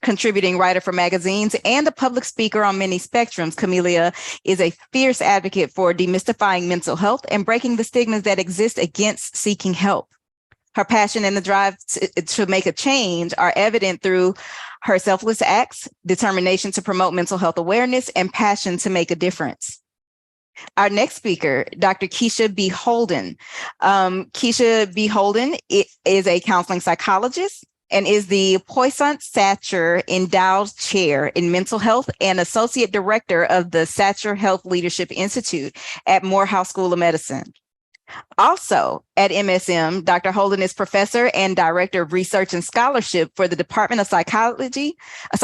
contributing writer for magazines, and a public speaker on many spectrums. Camelia is a fierce advocate for demystifying mental health and breaking the stigmas that exist against seeking help. Her passion and the drive to make a change are evident through her selfless acts, determination to promote mental health awareness, and passion to make a difference. Our next speaker, Dr. Keisha B. Holden. Keisha B. Holden is a counseling psychologist and is the Poisson Satcher Endowed Chair in Mental Health and Associate Director of the Satcher Health Leadership Institute at Morehouse School of Medicine. Also at MSM, Dr. Holden is professor and director of research and scholarship for the Department of Psychiatry, and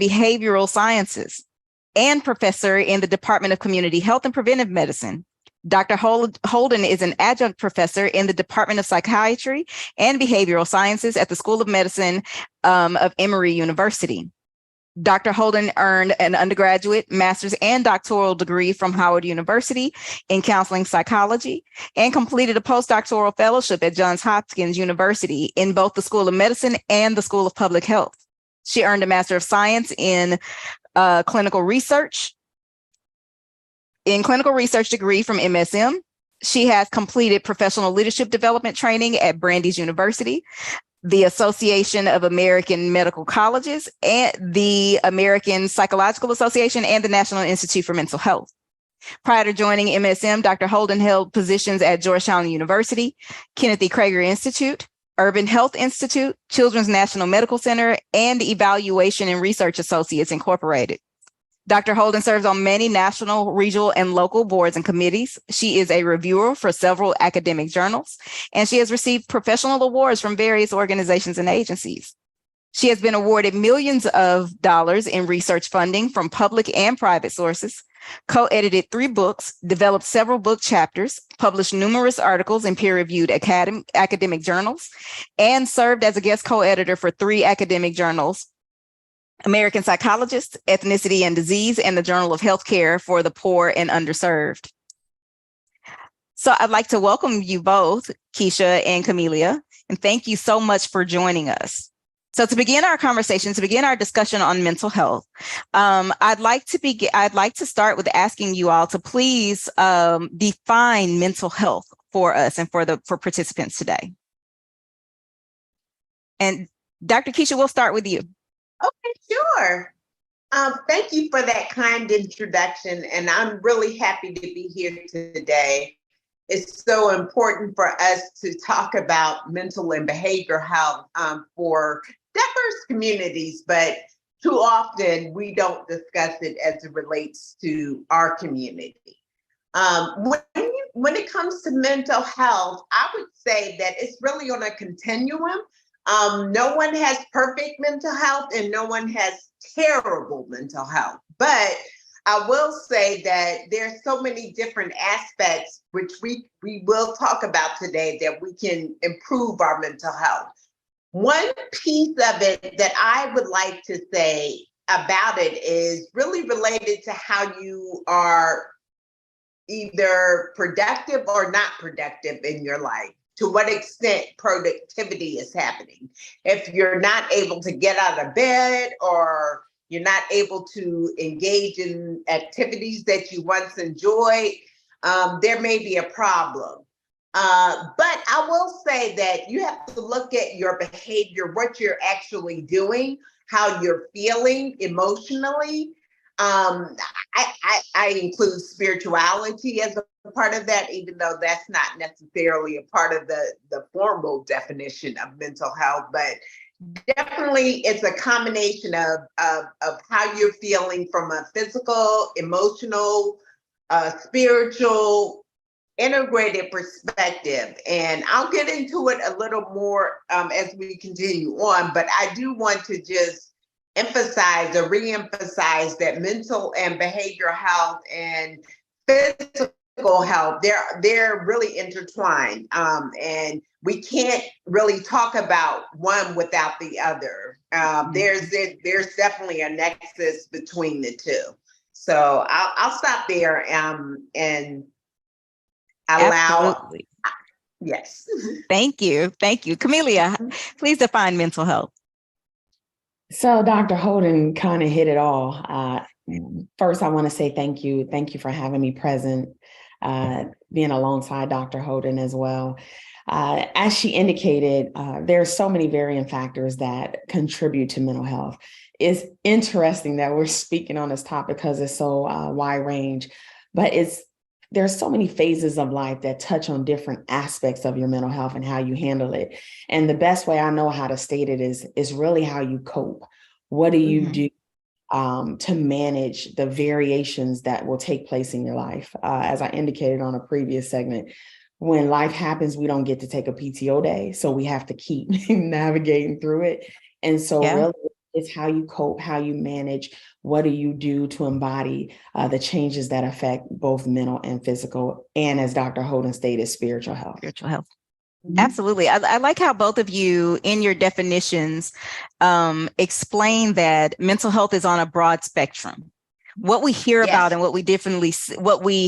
Behavioral Sciences, and professor in the Department of Community Health and Preventive Medicine. Dr. Holden is an adjunct professor in the Department of Psychiatry and Behavioral Sciences at the School of Medicine of Emory University. Dr. Holden earned an undergraduate, master's, and doctoral degree from Howard University in counseling psychology and completed a postdoctoral fellowship at Johns Hopkins University in both the School of Medicine and the School of Public Health. She earned a Master of Science in clinical research degree from MSM. She has completed professional leadership development training at Brandeis University, the Association of American Medical Colleges, and the American Psychological Association, and the National Institute for Mental Health. Prior to joining MSM, Dr. Holden held positions at Georgetown University, Kenneth E. Krager Institute, Urban Health Institute, Children's National Medical Center, and Evaluation and Research Associates Incorporated. Dr. Holden serves on many national, regional, and local boards and committees. She is a reviewer for several academic journals, and she has received professional awards from various organizations and agencies. She has been awarded millions of dollars in research funding from public and private sources, co-edited 3 books, developed several book chapters, published numerous articles in peer-reviewed academic journals, and served as a guest co-editor for 3 academic journals: American Psychologist, Ethnicity and Disease, and the Journal of Healthcare for the Poor and Underserved. So I'd like to welcome you both, Keisha and Camelia, and thank you so much for joining us. So to begin our conversation, to begin our discussion on mental health, I'd like to start with asking you all to please define mental health for us and for participants today. And Dr. Keisha, we'll start with you. Okay, sure. Thank you for that kind introduction, and I'm really happy to be here today. It's so important for us to talk about mental and behavioral health for diverse communities, but too often we don't discuss it as it relates to our community. When it comes to mental health, I would say that it's really on a continuum. No one has perfect mental health and no one has terrible mental health. But I will say that there's so many different aspects which we will talk about today that we can improve our mental health. One piece of it that I would like to say about it is really related to how you are either productive or not productive in your life. To what extent productivity is happening. If you're not able to get out of bed or you're not able to engage in activities that you once enjoyed, there may be a problem. But I will say that you have to look at your behavior, what you're actually doing, how you're feeling emotionally. I include spirituality as a part of that, even though that's not necessarily a part of the formal definition of mental health, but definitely it's a combination of how you're feeling from a physical, emotional, spiritual, integrated perspective. And I'll get into it a little more as we continue on, but I do want to just emphasize or re-emphasize that mental and behavioral health and physical health, they're really intertwined. And we can't really talk about one without the other. There's definitely a nexus between the two. So I'll stop there and allow. Absolutely. Yes. Thank you. Camelia, please define mental health. So Dr. Holden kind of hit it all. First, I want to say thank you. Thank you for having me present, being alongside Dr. Holden as well. As she indicated, there are so many varying factors that contribute to mental health. It's interesting that we're speaking on this topic because it's so wide range, but there's so many phases of life that touch on different aspects of your mental health and how you handle it. And the best way I know how to state it is really how you cope. What do you do to manage the variations that will take place in your life? As I indicated on a previous segment, when life happens, we don't get to take a PTO day. So we have to keep navigating through it. And so really, it's how you cope, how you manage. What do you do to embody the changes that affect both mental and physical, and as Dr. Holden stated, spiritual health. Spiritual health. Absolutely. I like how both of you in your definitions explain that mental health is on a broad spectrum. What we hear about and what we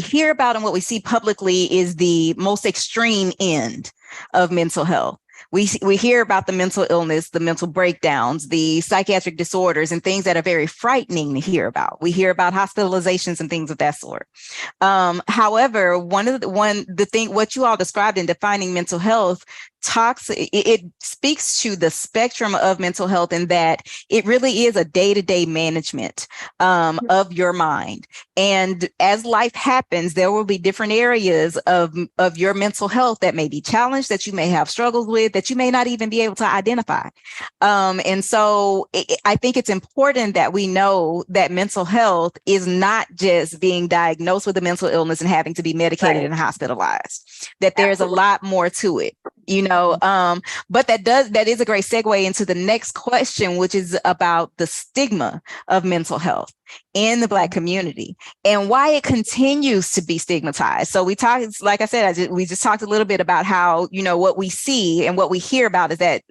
hear about and what we see publicly is the most extreme end of mental health. We hear about the mental illness, the mental breakdowns, the psychiatric disorders, and things that are very frightening to hear about. We hear about hospitalizations and things of that sort. However, what you all described in defining mental health it speaks to the spectrum of mental health, in that it really is a day-to-day management of your mind. And as life happens, there will be different areas of your mental health that may be challenged, that you may have struggles with, that you may not even be able to identify. And so I think it's important that we know that mental health is not just being diagnosed with a mental illness and having to be medicated and hospitalized, that there's a lot more to it. But that is a great segue into the next question, which is about the stigma of mental health in the Black community and why it continues to be stigmatized. So we talked, like I said, we just talked a little bit about how, what we see and what we hear about is that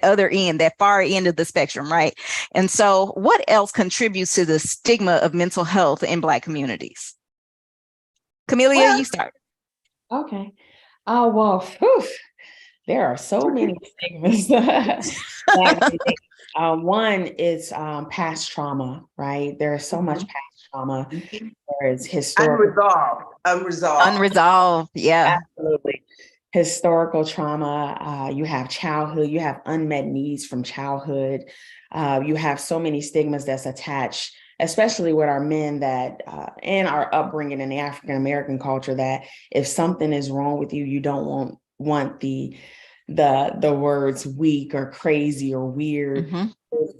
other end, that far end of the spectrum, right? And so what else contributes to the stigma of mental health in Black communities? Camelia, you start. Okay. There are so many stigmas. One is past trauma, right? There is so much past trauma. There is historical. Unresolved. Yeah. Absolutely. Historical trauma. You have childhood. You have unmet needs from childhood. You have so many stigmas that's attached, especially with our men and our upbringing in the African American culture, that if something is wrong with you, you don't want the words weak or crazy or weird,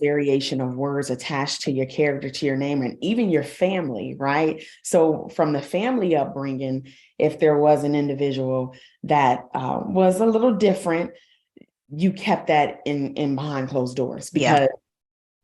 variation of words attached to your character, to your name, and even your family, right? So from the family upbringing, if there was an individual that was a little different, you kept that in behind closed doors, because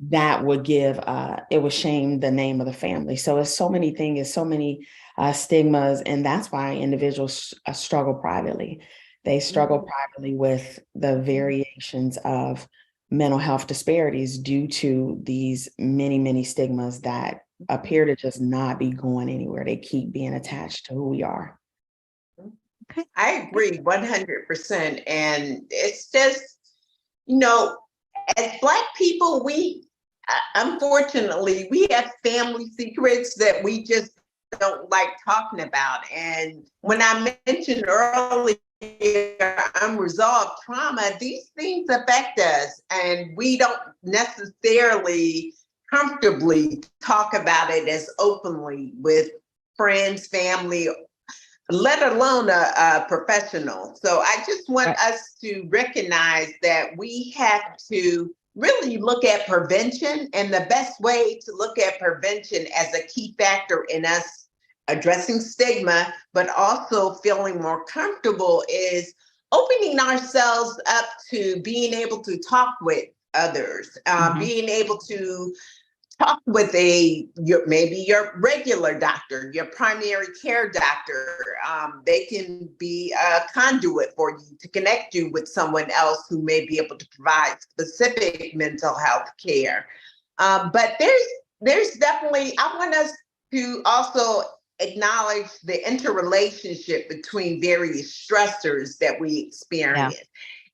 that would it would shame the name of the family. So it's so many things, it's so many stigmas, and that's why individuals struggle privately. They struggle privately with the variations of mental health disparities due to these many, many stigmas that appear to just not be going anywhere. They keep being attached to who we are. Okay. I agree 100%. And it's just, as Black people, we, unfortunately, we have family secrets that we just don't like talking about. And when I mentioned earlier, unresolved trauma, these things affect us, and we don't necessarily comfortably talk about it as openly with friends, family, let alone a professional. So I just want us to recognize that we have to really look at prevention, and the best way to look at prevention as a key factor in us addressing stigma, but also feeling more comfortable, is opening ourselves up to being able to talk with others, being able to talk with maybe your regular doctor, your primary care doctor. They can be a conduit for you to connect you with someone else who may be able to provide specific mental health care. But there's definitely, I want us to also acknowledge the interrelationship between various stressors that we experience.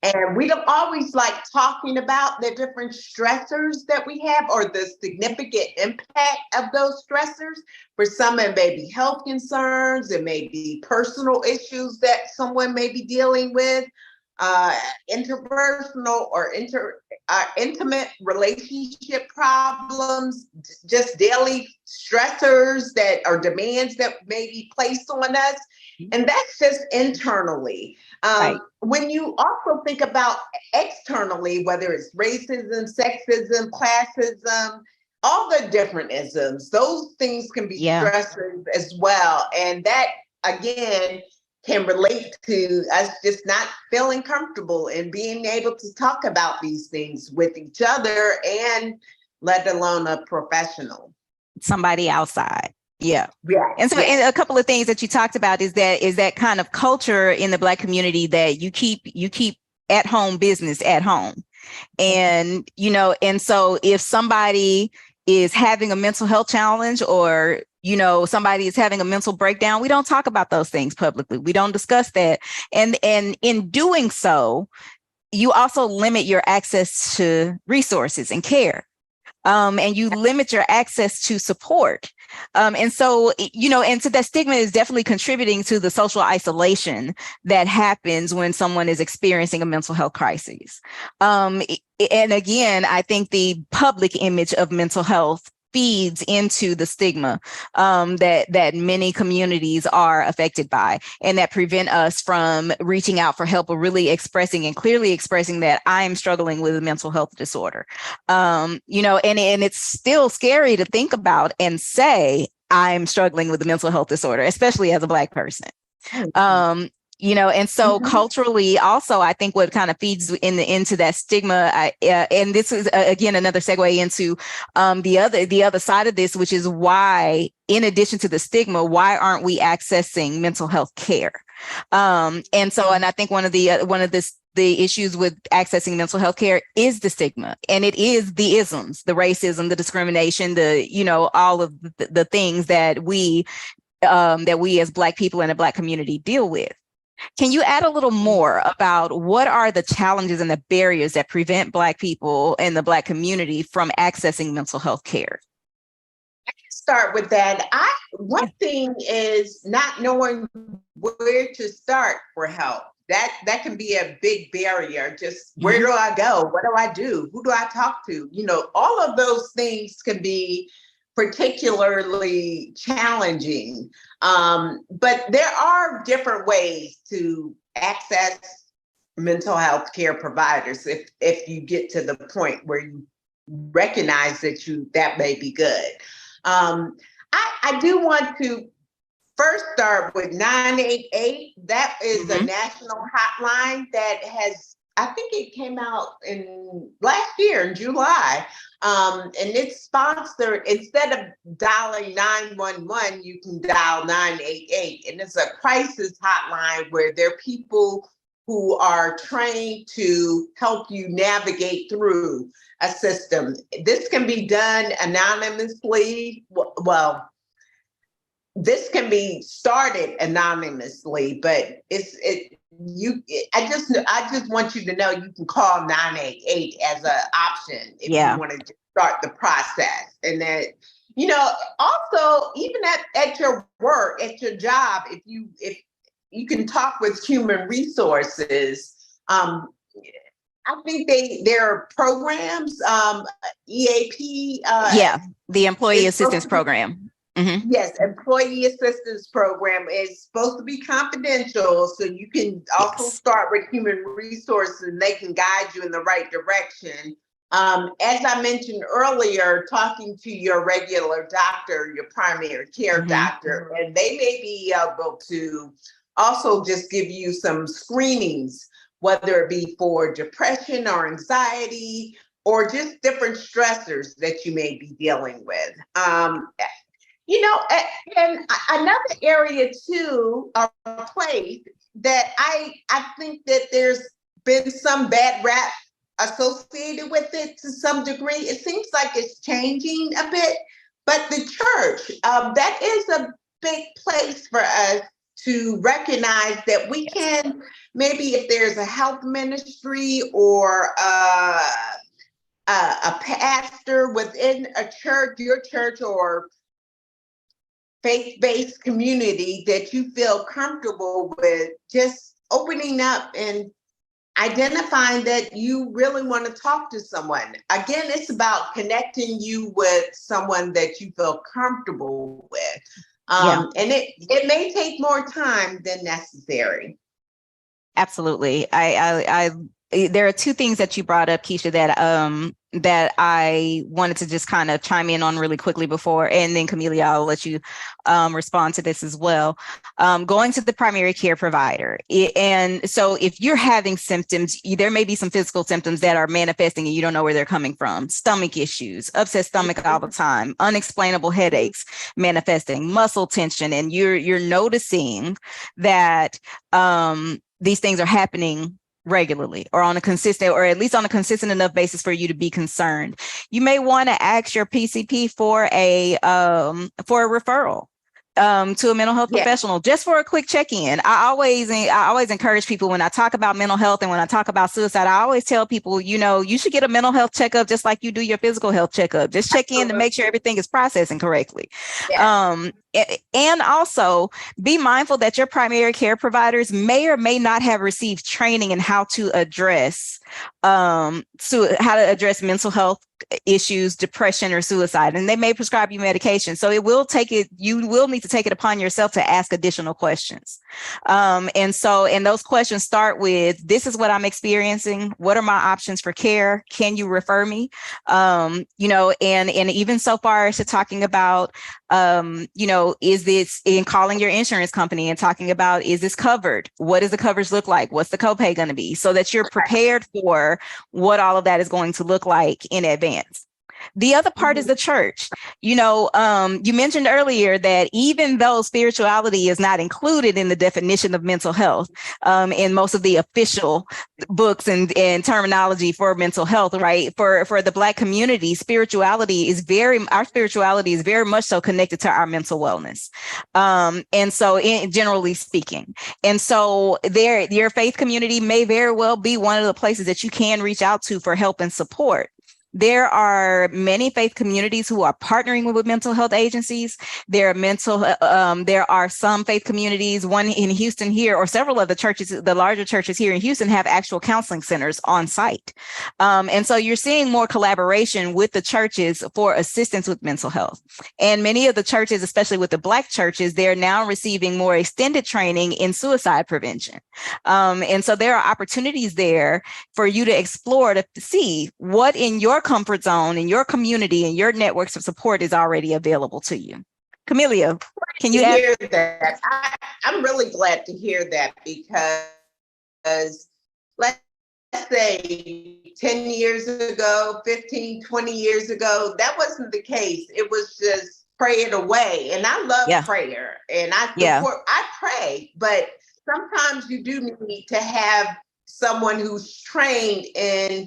And we don't always like talking about the different stressors that we have or the significant impact of those stressors. For some, it may be health concerns, it may be personal issues that someone may be dealing with, interpersonal or intimate relationship problems, just daily stressors that are demands that may be placed on us. And that's just internally. Right. When you also think about externally, whether it's racism, sexism, classism, all the different isms, those things can be stressors as well. And that, again, can relate to us just not feeling comfortable and being able to talk about these things with each other, and let alone a professional. Somebody outside. Yeah. Yeah. And so and a couple of things that you talked about is that kind of culture in the Black community that you keep at home business at home. And, and so if somebody is having a mental health challenge, or, somebody is having a mental breakdown, we don't talk about those things publicly. We don't discuss that. And in doing so, you also limit your access to resources and care. And you limit your access to support. And so, and so that stigma is definitely contributing to the social isolation that happens when someone is experiencing a mental health crisis. And again, I think the public image of mental health feeds into the stigma that many communities are affected by, and that prevent us from reaching out for help or really expressing and clearly expressing that I am struggling with a mental health disorder. And it's still scary to think about and say I'm struggling with a mental health disorder, especially as a Black person. And so culturally also, I think what kind of feeds into that stigma, and this is again another segue into the other side of this, which is why, in addition to the stigma, why aren't we accessing mental health care? And I think one of the issues with accessing mental health care is the stigma, and it is the isms, the racism, the discrimination, all of the things that we as Black people in the Black community deal with. Can you add a little more about what are the challenges and the barriers that prevent Black people in the Black community from accessing mental health care? I can start with that. One thing is not knowing where to start for help. That can be a big barrier. Just where do I go? What do I do? Who do I talk to? All of those things can be particularly challenging. But there are different ways to access mental health care providers if you get to the point where you recognize that may be good. I do want to first start with 988. That is a national hotline that has, I think it came out in last year in July. And it's sponsored, instead of dialing 911, you can dial 988. And it's a crisis hotline where there are people who are trained to help you navigate through a system. This can be done anonymously. Well, this can be started anonymously, but I just want you to know you can call 988 as an option if you want to start the process. And that, also even at your work, at your job, if you can talk with human resources, I think there are programs, EAP. The Employee Assistance Program. Yes, Employee Assistance Program is supposed to be confidential, so you can also start with human resources and they can guide you in the right direction. As I mentioned earlier, talking to your regular doctor, your primary care doctor, and they may be able to also just give you some screenings, whether it be for depression or anxiety or just different stressors that you may be dealing with. And another area too, a place that I think that there's been some bad rap associated with it to some degree. It seems like it's changing a bit, but the church, that is a big place for us to recognize that we can, maybe if there's a health ministry or a pastor within a church, your church or faith-based community that you feel comfortable with, just opening up and identifying that you really want to talk to someone. Again, it's about connecting you with someone that you feel comfortable with. And it may take more time than necessary. Absolutely. I there are two things that you brought up, Keisha, that I wanted to just kind of chime in on really quickly before, and then Camelia, I'll let you respond to this as well. Going to the primary care provider. And so if you're having symptoms, there may be some physical symptoms that are manifesting and you don't know where they're coming from. Stomach issues, upset stomach all the time, unexplainable headaches manifesting, muscle tension, and you're noticing that these things are happening regularly or on a consistent, or at least on a consistent enough basis for you to be concerned. You may want to ask your PCP for a referral to a mental health professional, just for a quick check-in. I always encourage people, when I talk about mental health and when I talk about suicide, I always tell people, you should get a mental health checkup just like you do your physical health checkup. Just check in to make sure everything is processing correctly. And also be mindful that your primary care providers may or may not have received training in how to address mental health issues, depression, or suicide, and they may prescribe you medication. So you will need to take it upon yourself to ask additional questions. And those questions start with, this is what I'm experiencing. What are my options for care? Can you refer me? And even so far as to talking about, is this, in calling your insurance company and talking about, is this covered? What does the coverage look like? What's the copay going to be? So that you're prepared for what all of that is going to look like in advance. The other part is the church. You mentioned earlier that even though spirituality is not included in the definition of mental health, in most of the official books and terminology for mental health, right? For the Black community, spirituality is very much so connected to our mental wellness. And so generally speaking, and so your faith community may very well be one of the places that you can reach out to for help and support. There are many faith communities who are partnering with mental health agencies. There are some faith communities, one in Houston here, or several of the larger churches here in Houston have actual counseling centers on site. And so you're seeing more collaboration with the churches for assistance with mental health. And many of the churches, especially with the Black churches, they're now receiving more extended training in suicide prevention. And so there are opportunities there for you to explore to see what in your comfort zone, in your community, and your networks of support is already available to you. Camelia, can you hear that? I'm really glad to hear that, because let's say 10 years ago, 15, 20 years ago, that wasn't the case. It was just pray it away. And I love prayer, and I pray, but sometimes you do need to have someone who's trained in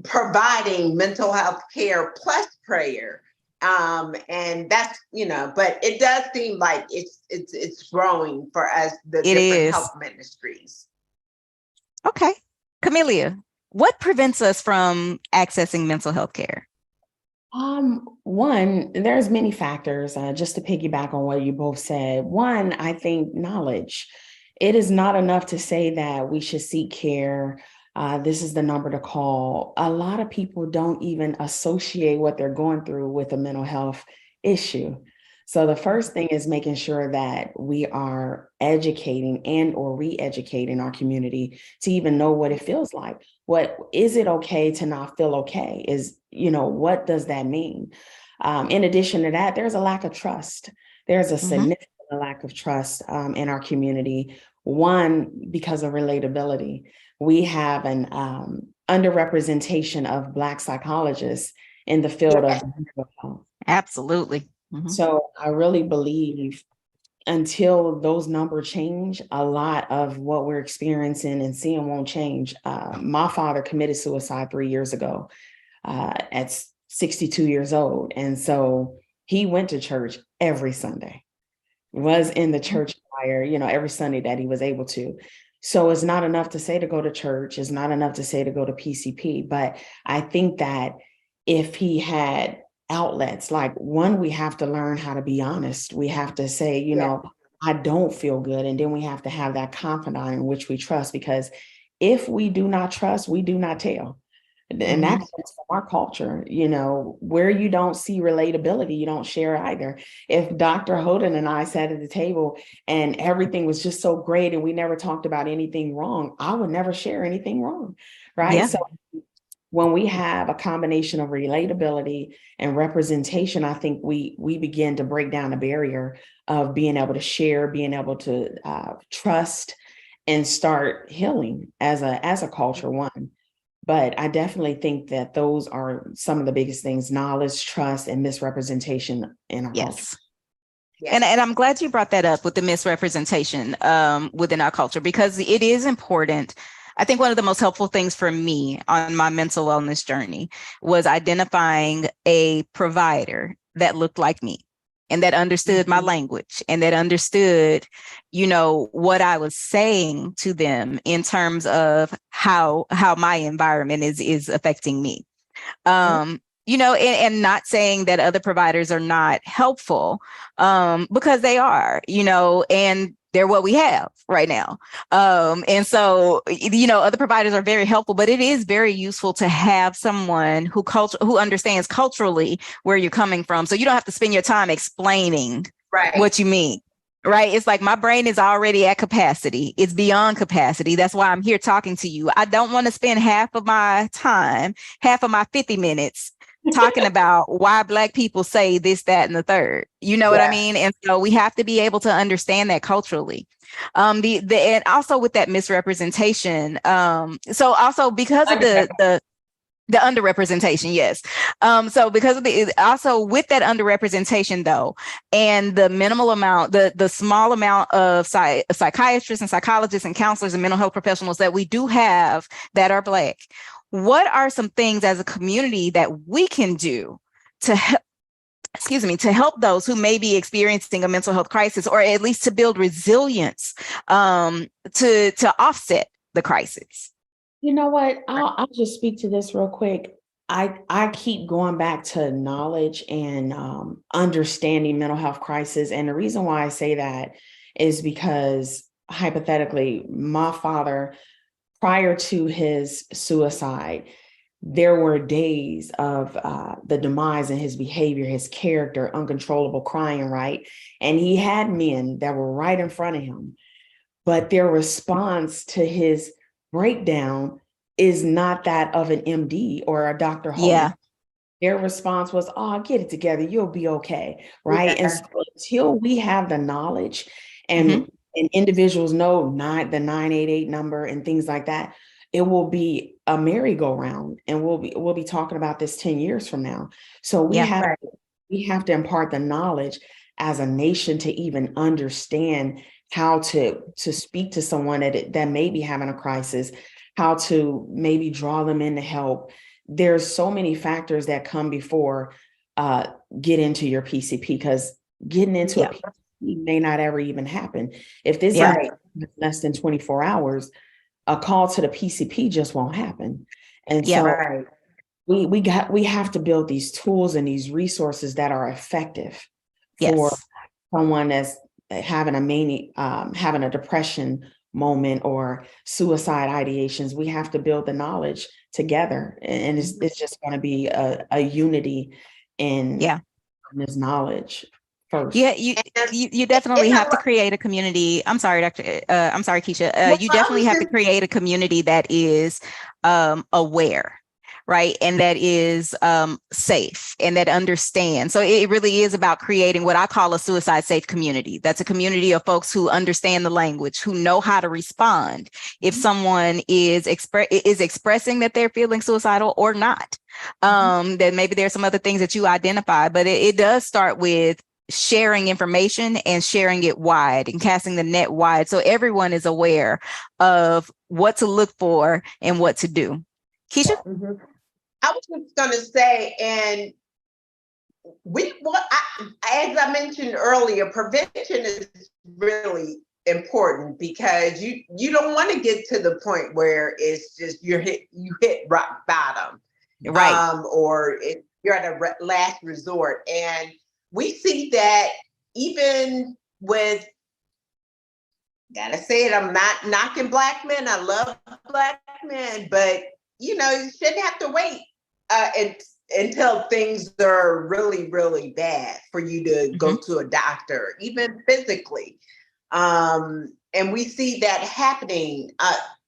providing mental health care plus prayer. And that's, but it does seem like it's growing for us, the different health ministries. Okay. Camelia, what prevents us from accessing mental health care? One, there's many factors, just to piggyback on what you both said. One, I think knowledge. It is not enough to say that we should seek care. This is the number to call. A lot of people don't even associate what they're going through with a mental health issue. So the first thing is making sure that we are educating and or re-educating our community to even know what it feels like. What is it okay to not feel okay? What does that mean? In addition to that, there's a lack of trust. There's a significant lack of trust in our community. One, because of relatability. We have an underrepresentation of Black psychologists in the field of mental health. Absolutely. So I really believe until those numbers change, a lot of what we're experiencing and seeing won't change. My father committed suicide 3 years ago at 62 years old. And so he went to church every Sunday, was in the church choir, every Sunday that he was able to. So it's not enough to say to go to church. It's not enough to say to go to PCP. But I think that if he had outlets, like one, we have to learn how to be honest. We have to say, I don't feel good. And then we have to have that confidant in which we trust, because if we do not trust, we do not tell. And that's from our culture, where you don't see relatability, you don't share either. If Dr. Houghton and I sat at the table and everything was just so great and we never talked about anything wrong, I would never share anything wrong, right? Yeah. So when we have a combination of relatability and representation, I think we begin to break down the barrier of being able to share, being able to trust, and start healing as a culture, one. But I definitely think that those are some of the biggest things: knowledge, trust, and misrepresentation in our culture. Yes. And I'm glad you brought that up with the misrepresentation within our culture, because it is important. I think one of the most helpful things for me on my mental wellness journey was identifying a provider that looked like me and that understood my language and that understood, what I was saying to them in terms of how my environment is affecting me. And not saying that other providers are not helpful, because they are, and they're what we have right now. And so, other providers are very helpful, but it is very useful to have someone who understands culturally where you're coming from. So you don't have to spend your time explaining what you mean. Right. It's like my brain is already at capacity. It's beyond capacity. That's why I'm here talking to you. I don't want to spend half of my 50 minutes talking about why Black people say this, that, and the third. You know what I mean? And so we have to be able to understand that culturally. And also with that misrepresentation. So also because of the underrepresentation, yes. So because of also with that underrepresentation though, and the minimal amount, the small amount of psychiatrists and psychologists and counselors and mental health professionals that we do have that are Black, what are some things as a community that we can do to help, to help those who may be experiencing a mental health crisis, or at least to build resilience to offset the crisis? You know what? I'll just speak to this real quick. I keep going back to knowledge and understanding mental health crisis. And the reason why I say that is because, hypothetically, my father, prior to his suicide, there were days of the demise in his behavior, his character, uncontrollable crying, right? And he had men that were right in front of him, but their response to his breakdown is not that of an MD or a Dr. Houghton. Yeah. Their response was, "Oh, get it together. You'll be okay." Right. And so until we have the knowledge and individuals know the 988 number and things like that, it will be a merry-go-round, and we'll be talking about this 10 years from now. So we have to impart the knowledge as a nation to even understand how to speak to someone that may be having a crisis, how to maybe draw them in to help. There's so many factors that come before get into your PCP, because getting into a PCP may not ever even happen. If this is less than 24 hours, a call to the PCP just won't happen. And so we have to build these tools and these resources that are effective for someone that's having having a depression moment or suicide ideations. We have to build the knowledge together, and it's just going to be a unity in this knowledge first. Yeah, you definitely have to create a community. I'm sorry, Keisha. You definitely have to create a community that is aware, right? And that is safe and that understands. So it really is about creating what I call a suicide safe community. That's a community of folks who understand the language, who know how to respond if someone is expressing that they're feeling suicidal or not. Then maybe there's some other things that you identify, but it does start with sharing information and sharing it wide and casting the net wide so everyone is aware of what to look for and what to do. Keisha? I was just going to say, and as I mentioned earlier, prevention is really important because you don't want to get to the point where it's just you hit rock bottom, Right. or you're at a last resort. And we see that even with, gotta say it, I'm not knocking Black men. I love Black men, but you shouldn't have to wait until things are really, really bad for you to go to a doctor, even physically. And we see that happening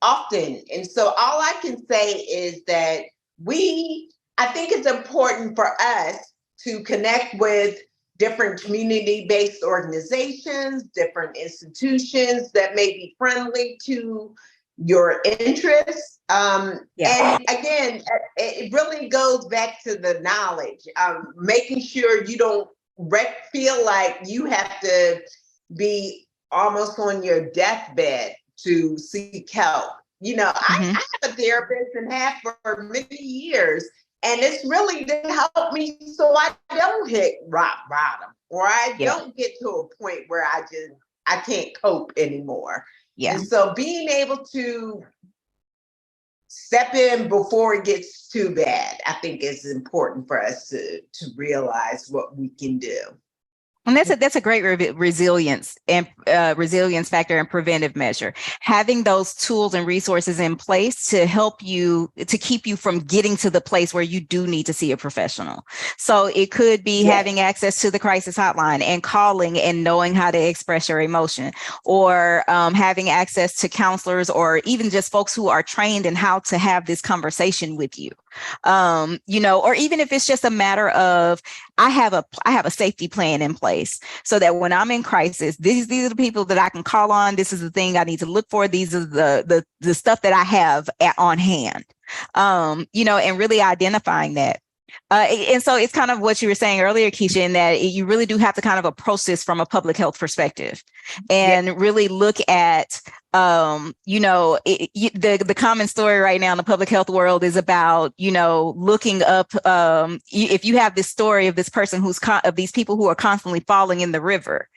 often. And so all I can say is that I think it's important for us to connect with different community-based organizations, different institutions that may be friendly to your interests. And again, it really goes back to the knowledge, making sure you don't feel like you have to be almost on your deathbed to seek help. I have a therapist and have for many years, and it's really to help me so I don't hit rock bottom, or I don't get to a point where I can't cope anymore. Yeah. And so being able to step in before it gets too bad, I think is important for us to realize what we can do. And that's a great resilience factor and preventive measure. Having those tools and resources in place to help you, to keep you from getting to the place where you do need to see a professional. So it could be having access to the crisis hotline and calling and knowing how to express your emotion, or having access to counselors, or even just folks who are trained in how to have this conversation with you. Or even if it's just a matter of, I have a safety plan in place so that when I'm in crisis, these are the people that I can call on. This is the thing I need to look for. These are the stuff that I have on hand, and really identifying that. And so it's kind of what you were saying earlier, Keisha, in that you really do have to kind of approach this from a public health perspective and really look at, the common story right now in the public health world is about, looking up, if you have this story of this person of these people who are constantly falling in the river,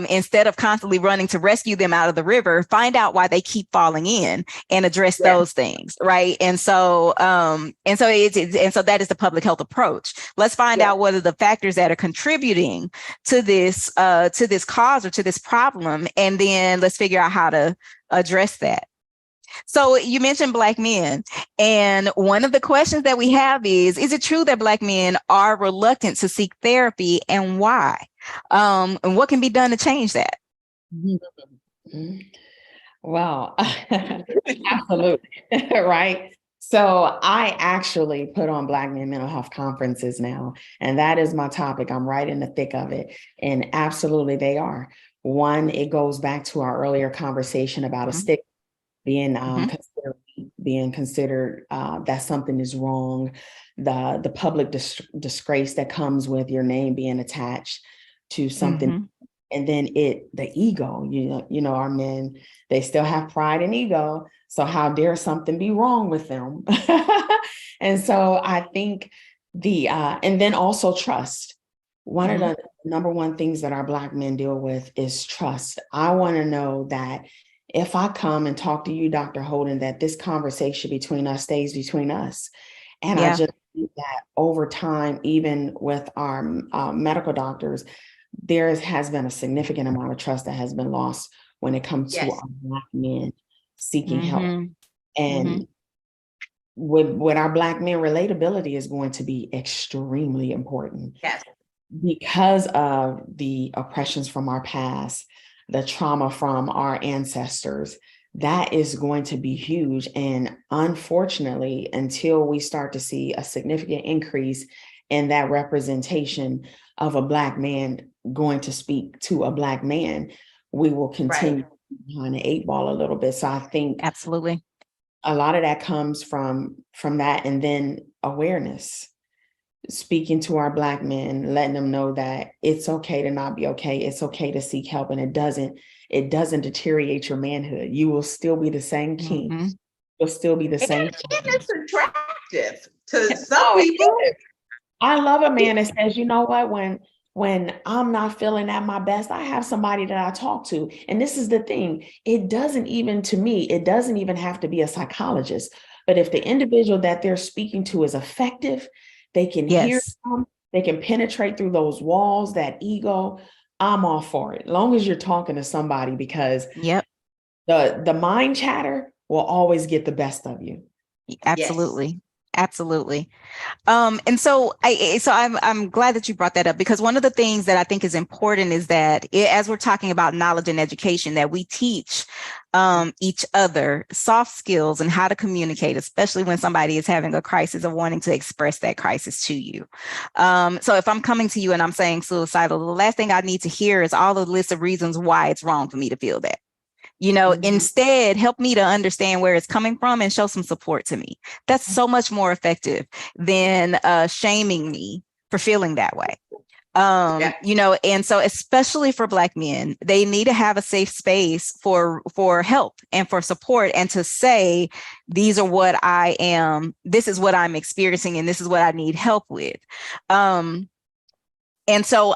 instead of constantly running to rescue them out of the river, find out why they keep falling in and address those things. Right. And so that is the public health approach. Let's find out what are the factors that are contributing to this cause or to this problem, and then let's figure out how to address that. So you mentioned Black men, and one of the questions that we have is it true that Black men are reluctant to seek therapy, and why? And what can be done to change that? Well, absolutely. Right. So I actually put on Black men mental health conferences now, and that is my topic. I'm right in the thick of it. And absolutely they are. One, it goes back to our earlier conversation about a stigma being considered that something is wrong, the public disgrace that comes with your name being attached to something. And then the ego, our men, they still have pride and ego. So how dare something be wrong with them? And so I think and then also trust. One of the number one things that our Black men deal with is trust. I want to know that if I come and talk to you, Dr. Holden, that this conversation between us stays between us. And I just think that over time, even with our medical doctors, there has been a significant amount of trust that has been lost when it comes to our Black men seeking help. And with our Black men, relatability is going to be extremely important. Because of the oppressions from our past, the trauma from our ancestors, that is going to be huge. And unfortunately, until we start to see a significant increase in that representation of a Black man going to speak to a Black man, we will continue behind the 8 ball a little bit. So I think absolutely a lot of that comes from that, and then awareness. Speaking to our Black men, letting them know that it's okay to not be okay. It's okay to seek help, and it doesn't deteriorate your manhood. You will still be the same king. You'll still be the same. And it's attractive to some people. I love a man that says, you know what, when when I'm not feeling at my best, I have somebody that I talk to. And this is the thing, it doesn't even have to be a psychologist. But if the individual that they're speaking to is effective, they can hear Yes. them, they can penetrate through those walls, that ego. I'm all for it, as long as you're talking to somebody, because Yep. the mind chatter will always get the best of you. Yes. Absolutely. Absolutely. And so I'm glad that you brought that up, because one of the things that I think is important is that as we're talking about knowledge and education, that we teach each other soft skills and how to communicate, especially when somebody is having a crisis or wanting to express that crisis to you. So if I'm coming to you and I'm saying suicidal, the last thing I need to hear is all the list of reasons why it's wrong for me to feel that. Instead, help me to understand where it's coming from and show some support to me. That's so much more effective than shaming me for feeling that way. And so especially for Black men, they need to have a safe space for help and for support, and to say, these are what I am, this is what I'm experiencing, and this is what I need help with. And so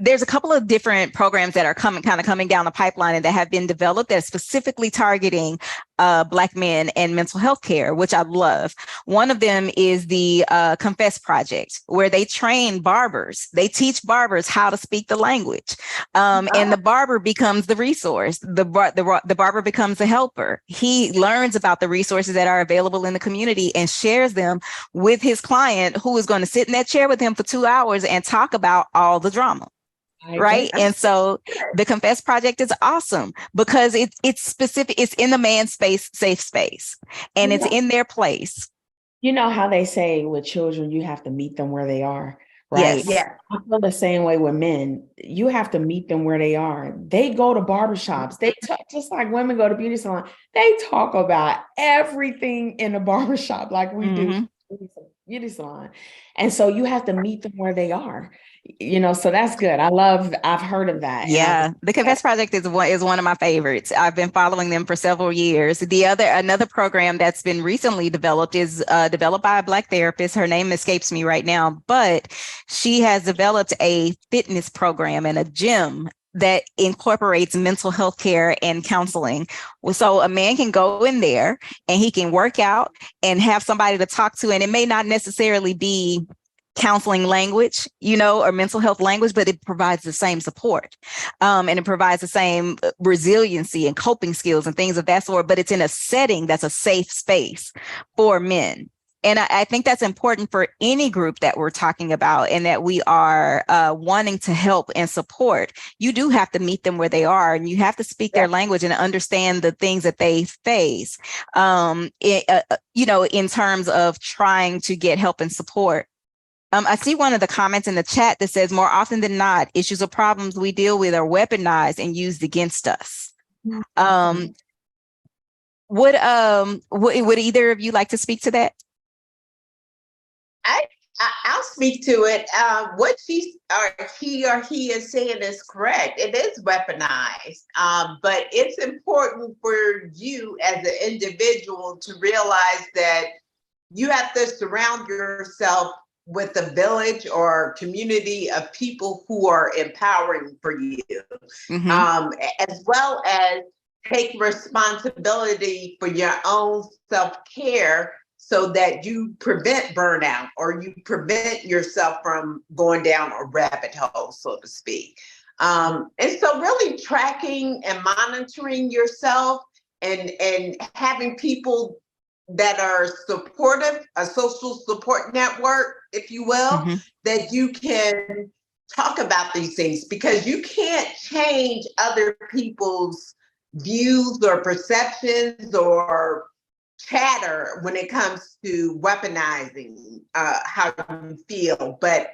there's a couple of different programs that are coming down the pipeline and that have been developed that are specifically targeting Black men and mental health care, which I love. One of them is the Confess Project, where they train barbers. They teach barbers how to speak the language, and the barber becomes the resource. The barber becomes the helper. He learns about the resources that are available in the community and shares them with his client, who is going to sit in that chair with him for 2 hours and talk about all the drama. Right. And so the Confess Project is awesome because it's specific. It's in the man space, safe space, and it's in their place. You know how they say with children, you have to meet them where they are, right? Yes. Yeah. I feel the same way with men. You have to meet them where they are. They go to barbershops. They talk, just like women go to beauty salon. They talk about everything in a barbershop like we do beauty salon. And so you have to meet them where they are. So that's good. I've heard of that. Yeah, the Confess Project is one of my favorites. I've been following them for several years. Another program that's been recently developed is developed by a Black therapist. Her name escapes me right now, but she has developed a fitness program and a gym that incorporates mental health care and counseling. So a man can go in there and he can work out and have somebody to talk to, and it may not necessarily be counseling language, or mental health language, but it provides the same support. And it provides the same resiliency and coping skills and things of that sort, but it's in a setting that's a safe space for men. And I think that's important for any group that we're talking about and that we are wanting to help and support. You do have to meet them where they are, and you have to speak their language and understand the things that they face, in terms of trying to get help and support. I see one of the comments in the chat that says, more often than not, issues or problems we deal with are weaponized and used against us. Would either of you like to speak to that? I'll speak to it. What he or he is saying is correct. It is weaponized, but it's important for you as an individual to realize that you have to surround yourself with a village or community of people who are empowering for you, as well as take responsibility for your own self-care so that you prevent burnout or you prevent yourself from going down a rabbit hole, so to speak. And so really tracking and monitoring yourself and having people that are supportive, a social support network, if you will, that you can talk about these things, because you can't change other people's views or perceptions or chatter when it comes to weaponizing how you feel. But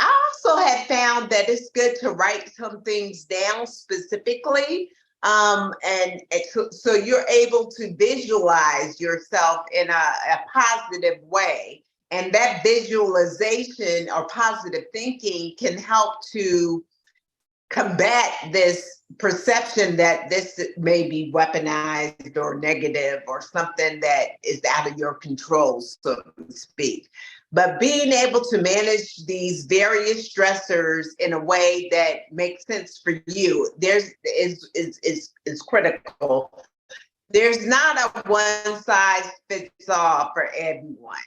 I also have found that it's good to write some things down specifically. So you're able to visualize yourself in a positive way. And that visualization or positive thinking can help to combat this perception that this may be weaponized or negative or something that is out of your control, so to speak. But being able to manage these various stressors in a way that makes sense for you, is critical. There's not a one size fits all for everyone.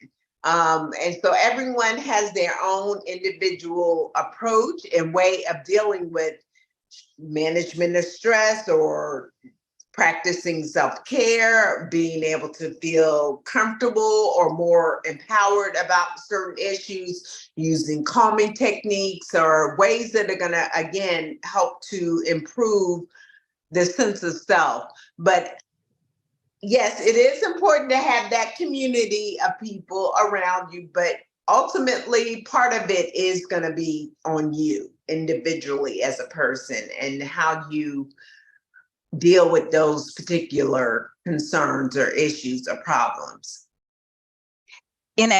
And so everyone has their own individual approach and way of dealing with management of stress or practicing self-care, being able to feel comfortable or more empowered about certain issues, using calming techniques or ways that are going to, again, help to improve the sense of self. But yes, it is important to have that community of people around you, but ultimately part of it is going to be on you individually as a person and how you deal with those particular concerns or issues or problems. And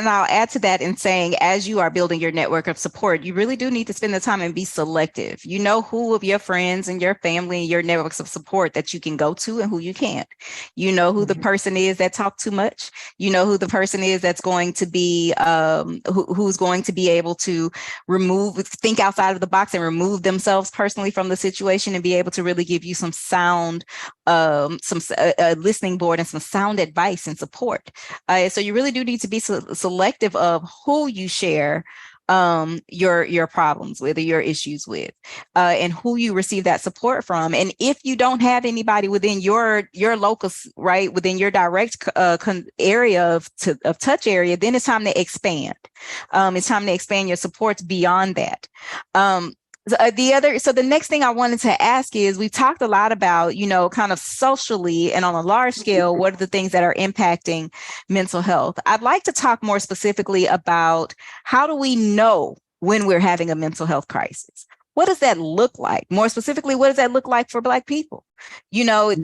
I'll add to that in saying, as you are building your network of support, you really do need to spend the time and be selective. You know who of your friends and your family, your networks of support that you can go to and who you can't. You know who the person is that talk too much. You know who the person is that's going to be, who's going to be able to think outside of the box and remove themselves personally from the situation and be able to really give you some sound, listening board and some sound advice and support. So you really do need to be selective of who you share your problems with or your issues with, and who you receive that support from. And if you don't have anybody within your locus, right, within your direct area of touch area, then it's time to expand. It's time to expand your supports beyond that. So the next thing I wanted to ask is, we talked a lot about, kind of socially and on a large scale, what are the things that are impacting mental health? I'd like to talk more specifically about, how do we know when we're having a mental health crisis? What does that look like? More specifically, what does that look like for Black people? Does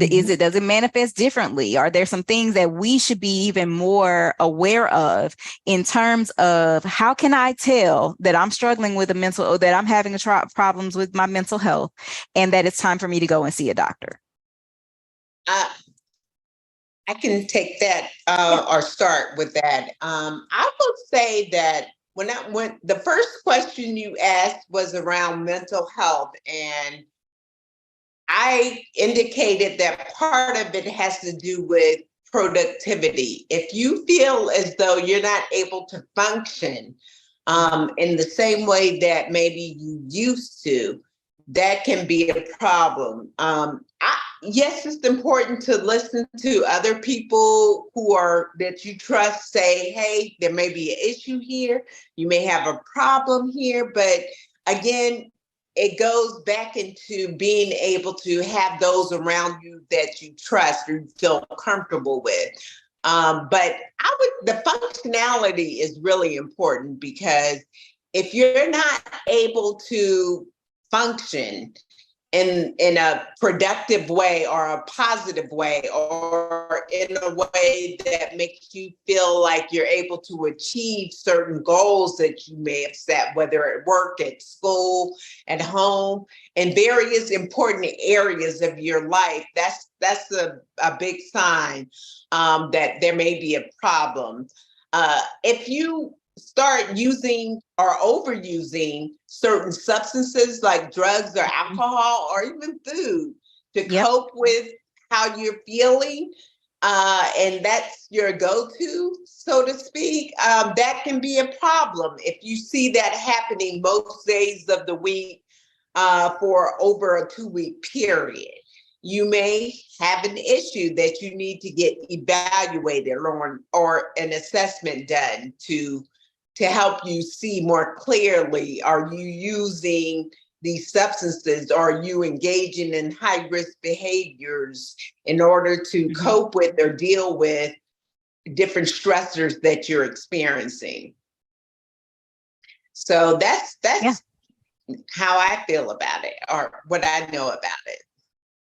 it manifest differently? Are there some things that we should be even more aware of in terms of, how can I tell that I'm struggling with that I'm having problems with my mental health, and that it's time for me to go and see a doctor? I can take that or start with that. I will say that when the first question you asked was around mental health, and I indicated that part of it has to do with productivity. If you feel as though you're not able to function in the same way that maybe you used to, that can be a problem. Yes, it's important to listen to other people that you trust say, hey, there may be an issue here. You may have a problem here. But again, it goes back into being able to have those around you that you trust or feel comfortable with. But the functionality is really important, because if you're not able to function in a productive way or a positive way, or in a way that makes you feel like you're able to achieve certain goals that you may have set, whether at work, at school, at home, in various important areas of your life, that's a big sign that there may be a problem. If you start using or overusing certain substances like drugs or alcohol or even food to cope with how you're feeling, and that's your go-to, so to speak, that can be a problem. If you see that happening most days of the week for over a 2-week period, you may have an issue that you need to get evaluated or an assessment done to help you see more clearly. Are you using these substances? Are you engaging in high-risk behaviors in order to cope with or deal with different stressors that you're experiencing? So that's how I feel about it, or what I know about it.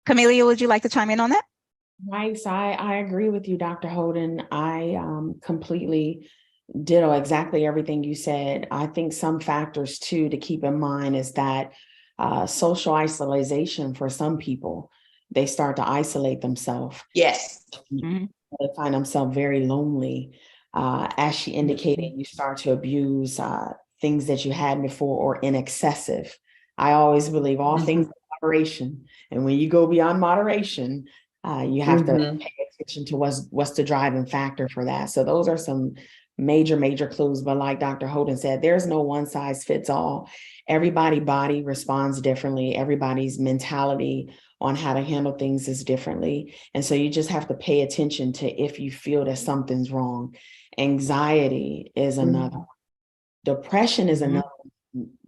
Camelia, would you like to chime in on that? Right. So I agree with you, Dr. Holden. I completely ditto exactly everything you said. I think some factors too to keep in mind is that social isolation for some people, they start to isolate themselves. Yes. They find themselves very lonely. As she indicated, you start to abuse things that you had before or in excessive. I always believe all things in moderation. And when you go beyond moderation, you have to pay attention to what's the driving factor for that. So those are some major clues. But like Dr. Holden said, there's no one size fits all. Everybody's body responds differently. Everybody's mentality on how to handle things is differently. And so you just have to pay attention to if you feel that something's wrong. Anxiety is another. Depression is another.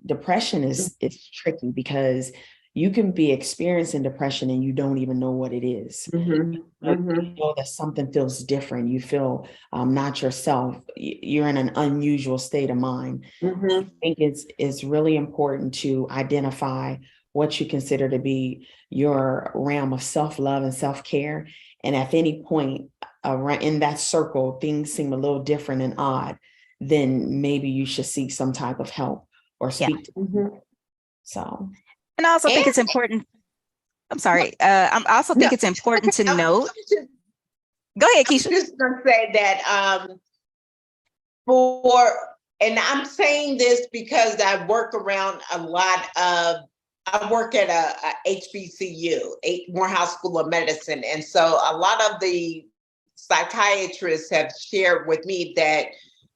Depression is tricky because you can be experiencing depression and you don't even know what it is. You know that something feels different. You feel not yourself. You're in an unusual state of mind. I think it's really important to identify what you consider to be your realm of self-love and self-care. And at any point in that circle, things seem a little different and odd, then maybe you should seek some type of help or speak to them. So. And I also think it's important. I'm sorry. I also think it's important to note. Go ahead, Keisha. I'm just going to say that and I'm saying this because I work around I work at a HBCU, Morehouse School of Medicine. And so a lot of the psychiatrists have shared with me that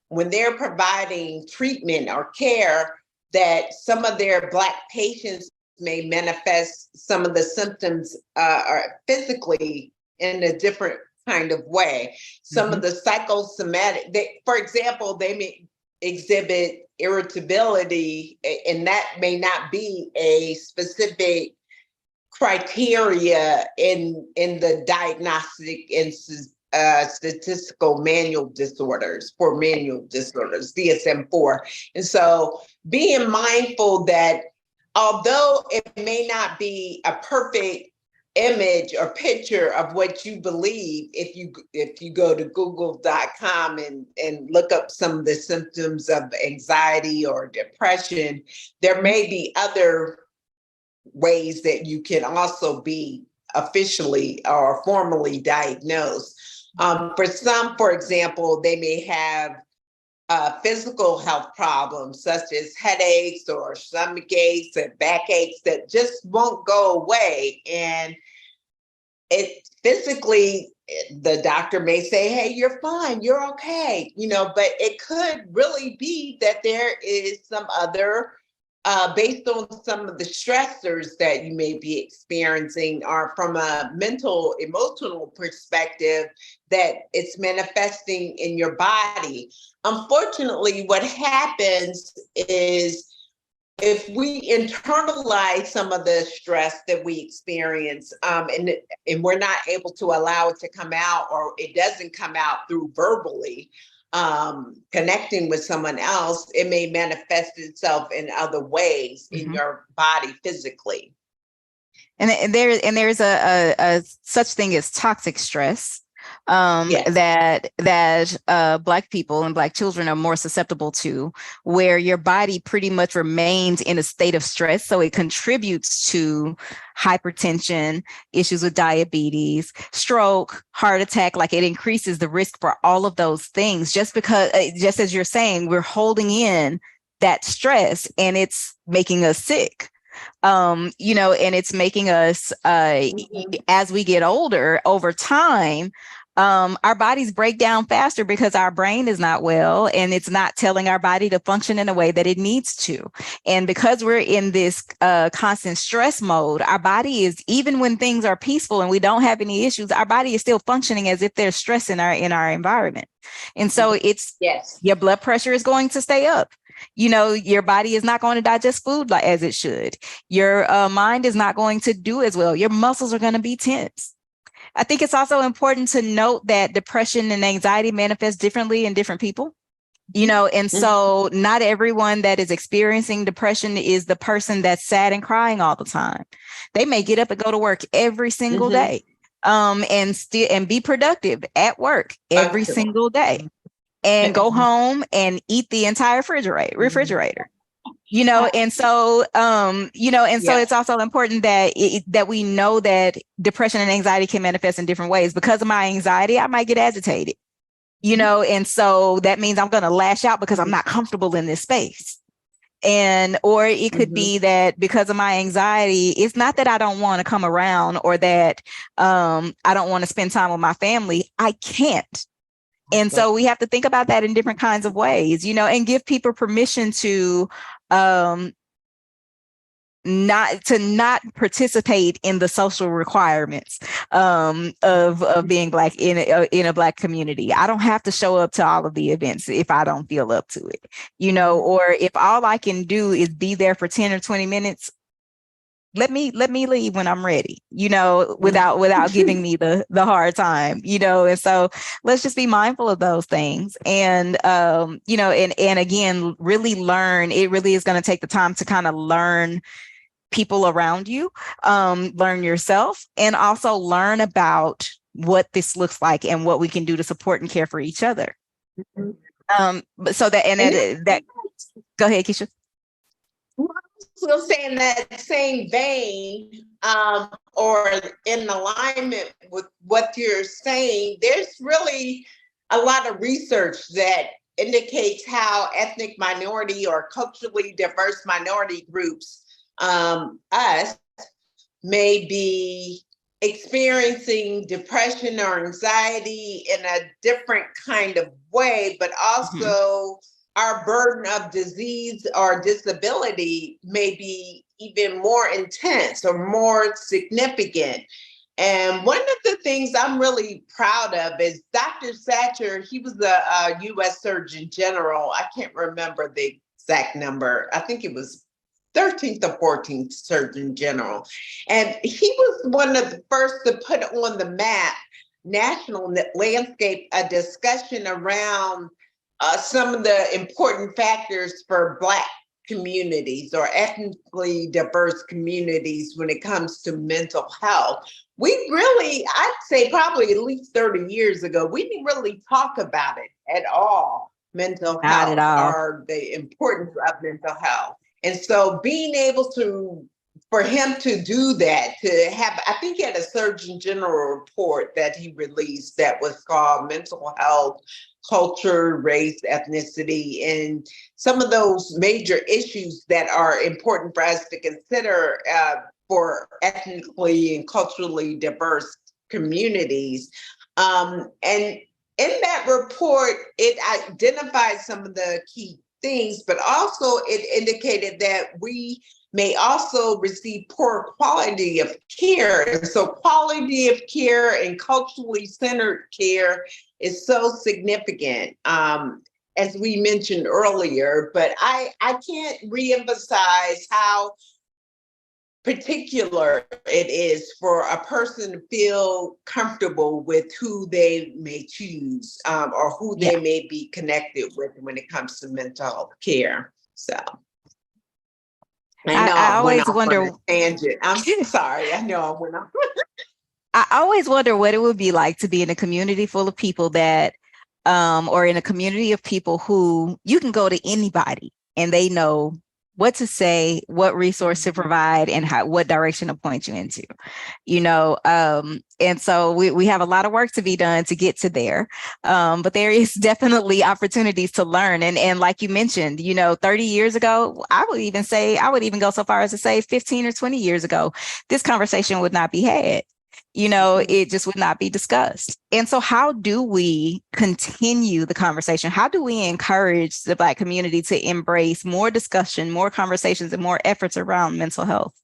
when they're providing treatment or care, that some of their Black patients may manifest some of the symptoms physically in a different kind of way. Some of the psychosomatic, for example, they may exhibit irritability, and that may not be a specific criteria in the diagnostic and statistical manual disorders, DSM-4. And so being mindful that although it may not be a perfect image or picture of what you believe, if you go to google.com and look up some of the symptoms of anxiety or depression, there may be other ways that you can also be officially or formally diagnosed. For some, for example, they may have physical health problems such as headaches or stomach aches and backaches that just won't go away. And it physically, the doctor may say, hey, you're fine, you're okay, but it could really be that there is some other, based on some of the stressors that you may be experiencing, or from a mental, emotional perspective, that it's manifesting in your body. Unfortunately, what happens is if we internalize some of the stress that we experience, and we're not able to allow it to come out, or it doesn't come out through verbally, connecting with someone else, it may manifest itself in other ways in your body physically. And there's a such thing as toxic stress. That Black people and Black children are more susceptible to, where your body pretty much remains in a state of stress. So it contributes to hypertension, issues with diabetes, stroke, heart attack. Like, it increases the risk for all of those things, just because, just as you're saying, we're holding in that stress and it's making us sick. And it's making us, as we get older, over time, our bodies break down faster because our brain is not well, and it's not telling our body to function in a way that it needs to. And because we're in this constant stress mode, our body is, even when things are peaceful and we don't have any issues, our body is still functioning as if there's stress in our environment. And so your blood pressure is going to stay up. Your body is not going to digest food as it should. Your mind is not going to do as well. Your muscles are going to be tense. I think it's also important to note that depression and anxiety manifest differently in different people, and so not everyone that is experiencing depression is the person that's sad and crying all the time. They may get up and go to work every single day, and be productive at work every single day, and go home and eat the entire refrigerator. And so, it's also important that we know that depression and anxiety can manifest in different ways. Because of my anxiety, I might get agitated. you know, and so that means I'm going to lash out because I'm not comfortable in this space. And, or it could be that because of my anxiety, it's not that I don't want to come around or that I don't want to spend time with my family. I can't. And so we have to think about that in different kinds of ways, you know, and give people permission to not participate in the social requirements of being Black in a Black community. I don't have to show up to all of the events if I don't feel up to it, you know, or if all I can do is be there for 10 or 20 minutes, let me leave when I'm ready, you know, without giving me the hard time, you know. And so let's just be mindful of those things. And you know, and again, really learn. It really is going to take the time to kind of learn people around you, learn yourself, and also learn about what this looks like and what we can do to support and care for each other. But so that, and that go ahead, Keisha. We'll say in that same vein, or in alignment with what you're saying, there's really a lot of research that indicates how ethnic minority or culturally diverse minority groups, us, may be experiencing depression or anxiety in a different kind of way, but also our burden of disease or disability may be even more intense or more significant. And one of the things I'm really proud of is Dr. Satcher. He was a U.S. Surgeon General. I can't remember the exact number. I think it was 13th or 14th Surgeon General. And he was one of the first to put on the map, national landscape, a discussion around some of the important factors for Black communities or ethnically diverse communities when it comes to mental health. We really, I'd say probably at least 30 years ago, we didn't really talk about it at all, mental health or the importance of mental health. And so being able to, for him to do that, to have, I think he had a Surgeon General report that he released that was called Mental Health, Culture, Race, Ethnicity, and some of those major issues that are important for us to consider for ethnically and culturally diverse communities. And in that report, it identified some of the key things, but also it indicated that we may also receive poor quality of care. And so quality of care and culturally centered care is so significant, as we mentioned earlier, but I can't reemphasize how particular it is for a person to feel comfortable with who they may choose, or who they may be connected with when it comes to mental health care. So I know I always wonder on a tangent. I'm sorry, I know I went off. I always wonder what it would be like to be in a community full of people that, or in a community of people who you can go to anybody and they know what to say, what resource to provide, and what direction to point you into, you know. And so we have a lot of work to be done to get to there. But there is definitely opportunities to learn. And like you mentioned, you know, 30 years ago, I would even go so far as to say 15 or 20 years ago, this conversation would not be had. You know, it just would not be discussed. And so how do we continue the conversation? How do we encourage the Black community to embrace more discussion, more conversations, and more efforts around mental health?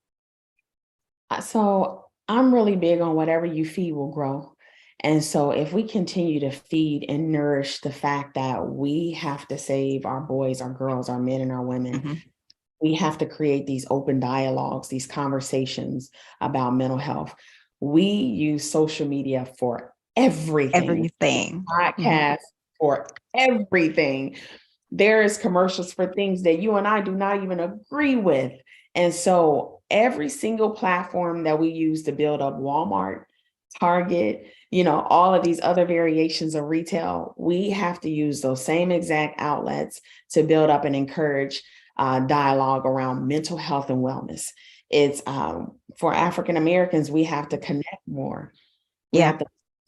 So I'm really big on whatever you feed will grow. And so if we continue to feed and nourish the fact that we have to save our boys, our girls, our men, and our women, we have to create these open dialogues, these conversations about mental health. We use social media for everything. Podcasts for everything. There is commercials for things that you and I do not even agree with. And so every single platform that we use to build up Walmart, Target, you know, all of these other variations of retail, we have to use those same exact outlets to build up and encourage dialogue around mental health and wellness. It's for African Americans, we have to connect more. We have to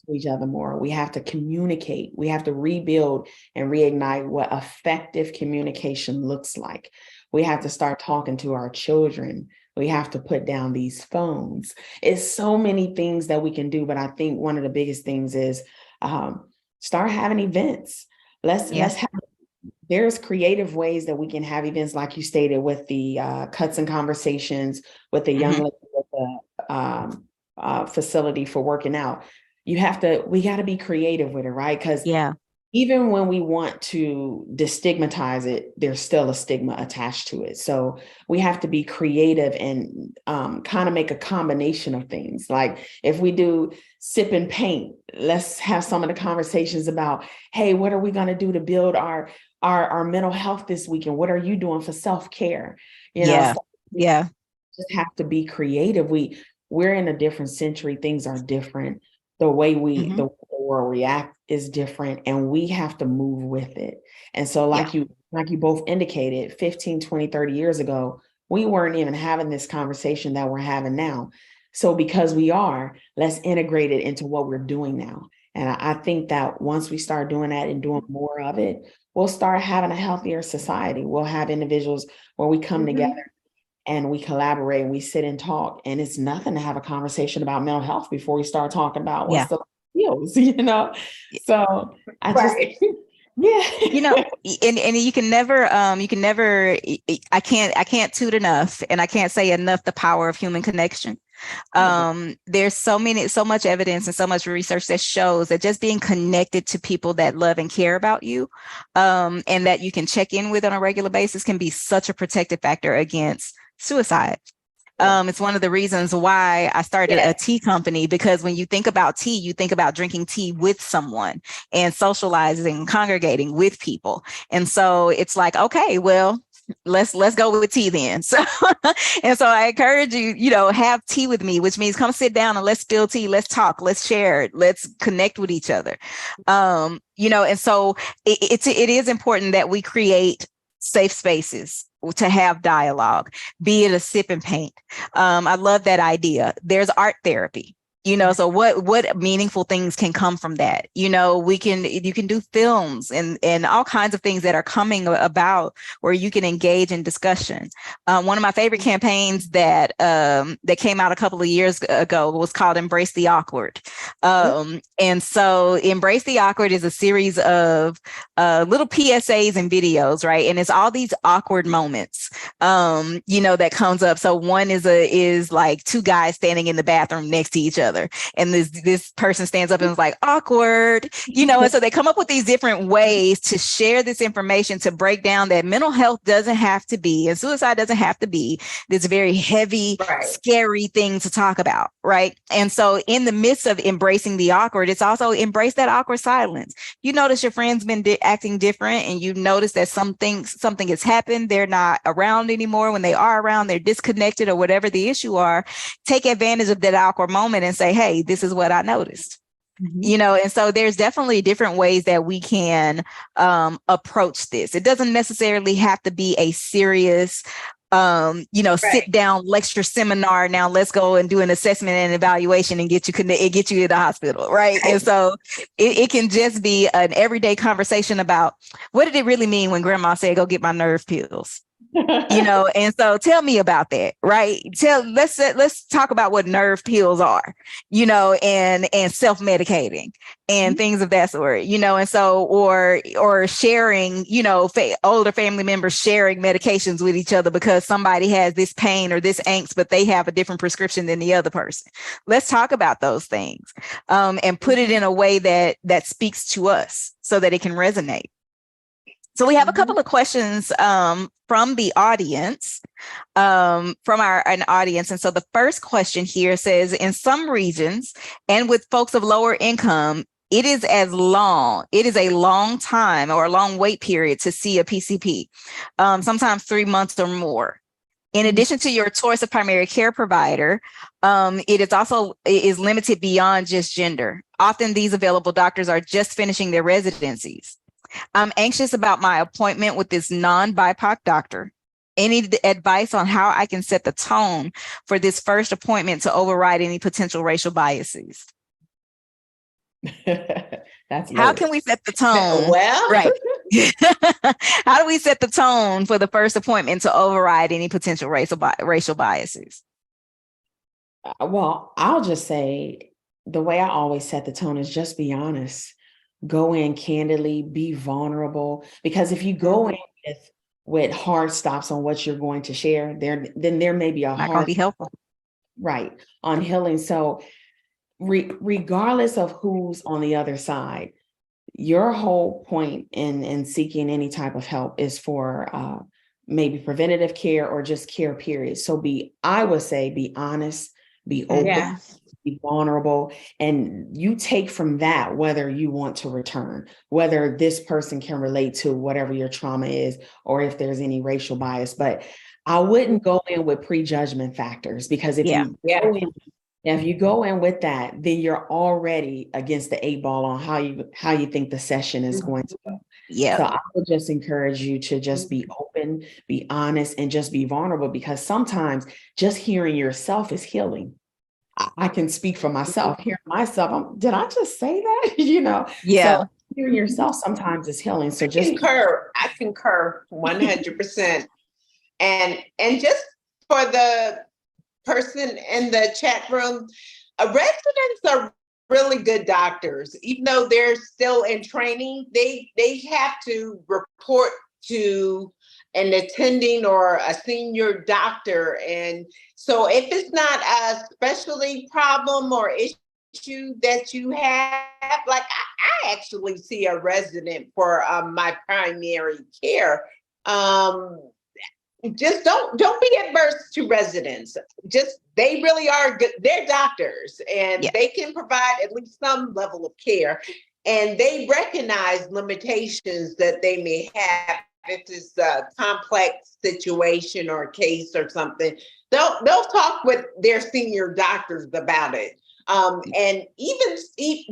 to each other more. We have to communicate. We have to rebuild and reignite what effective communication looks like. We have to start talking to our children. We have to put down these phones. It's so many things that we can do, but I think one of the biggest things is start having events. Let's have. There's creative ways that we can have events, like you stated, with the cuts and conversations with the young lady with the facility for working out. We got to be creative with it, right? Because even when we want to destigmatize it, there's still a stigma attached to it. So we have to be creative and kind of make a combination of things. Like if we do sip and paint, let's have some of the conversations about, hey, what are we going to do to build our mental health this week? And what are you doing for self-care? Just have to be creative. We're in a different century. Things are different. The way the world react is different, and we have to move with it. And so like you both indicated, 15, 20, 30 years ago, we weren't even having this conversation that we're having now. So because we are, let's integrate it into what we're doing now. And I think that once we start doing that and doing more of it, we'll start having a healthier society. We'll have individuals where we come together and we collaborate and we sit and talk. And it's nothing to have a conversation about mental health before we start talking about what's the feels, So I just, and you can never, I can't toot enough, and I can't say enough the power of human connection. There's so much evidence and so much research that shows that just being connected to people that love and care about you, and that you can check in with on a regular basis, can be such a protective factor against suicide. It's one of the reasons why I started a tea company, because when you think about tea, you think about drinking tea with someone and socializing, congregating with people. And so it's like, okay, well, let's go with tea then. So, and so I encourage you, have tea with me, which means come sit down and let's spill tea. Let's talk, let's share it, let's connect with each other. And so it is important that we create safe spaces to have dialogue, be it a sip and paint. I love that idea. There's art therapy. So what meaningful things can come from that? You can do films and all kinds of things that are coming about where you can engage in discussion. One of my favorite campaigns that came out a couple of years ago was called Embrace the Awkward. And so Embrace the Awkward is a series of little PSAs and videos, right? And it's all these awkward moments, that comes up. So one is like two guys standing in the bathroom next to each other. And this person stands up and is like, awkward, and so they come up with these different ways to share this information, to break down that mental health doesn't have to be, and suicide doesn't have to be, this very heavy, scary thing to talk about, right? And so in the midst of embracing the awkward, it's also embrace that awkward silence. You notice your friend's been acting different, and you notice that something has happened. They're not around anymore. When they are around, they're disconnected or whatever the issue are. Take advantage of that awkward moment and say, hey, this is what I noticed. And so there's definitely different ways that we can approach this. It doesn't necessarily have to be a serious, sit down lecture seminar. Now let's go and do an assessment and evaluation and get you to the hospital, right? And so it can just be an everyday conversation about, what did it really mean when grandma said, go get my nerve pills? And so tell me about that, right? Let's talk about what nerve pills are, and self-medicating and things of that sort, and so, or sharing, older family members sharing medications with each other because somebody has this pain or this angst, but they have a different prescription than the other person. Let's talk about those things, and put it in a way that speaks to us so that it can resonate. So we have a couple of questions from the audience, from an audience. And so the first question here says, in some regions and with folks of lower income, it is a long time or a long wait period to see a PCP, sometimes 3 months or more. In addition to your choice of primary care provider, it is also limited beyond just gender. Often these available doctors are just finishing their residencies. I'm anxious about my appointment with this non-BIPOC doctor. Any advice on how I can set the tone for this first appointment to override any potential racial biases? That's How loaded. can we set the tone? Well, Right. How do we set the tone for the first appointment to override any potential racial biases? Well, I'll just say the way I always set the tone is just be honest. Go in candidly, be vulnerable. Because if you go in with hard stops on what you're going to share, then there may be a Not going to hard be helpful. right on healing. So regardless of who's on the other side, your whole point in seeking any type of help is for maybe preventative care or just care, period. So I would say, be honest, be open, yes. be vulnerable, and you take from that whether you want to return, whether this person can relate to whatever your trauma is, or if there's any racial bias. But I wouldn't go in with prejudgment factors, because if you go in with that, then you're already against the 8 ball on how you think the session is going to go. Yeah. So I would just encourage you to just be open, be honest, and just be vulnerable, because sometimes just hearing yourself is healing. I can speak for myself. Hearing myself, did I just say that? Yeah. So hearing yourself sometimes is healing. So I concur 100%. And just for the person in the chat room, residents are really good doctors. Even though they're still in training, they have to report to an attending or a senior doctor. And so if it's not a specialty problem or issue that you have, like I actually see a resident for my primary care. Just don't be adverse to residents. Just, they really are good. They're doctors, and they can provide at least some level of care, and they recognize limitations that they may have. If it's a complex situation or case or something, they'll talk with their senior doctors about it. And even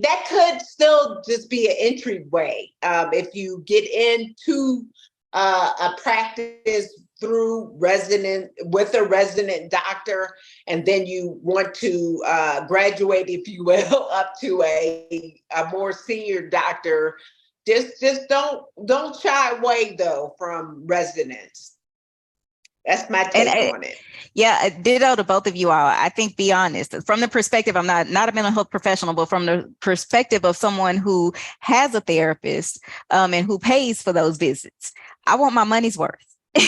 that could still just be an entryway. If you get into a practice with a resident doctor, and then you want to graduate, if you will, up to a more senior doctor, just don't shy away though from residents. That's my take on it. Yeah, ditto to both of you all. I think, be honest, from the perspective, I'm not a mental health professional, but from the perspective of someone who has a therapist and who pays for those visits, I want my money's worth.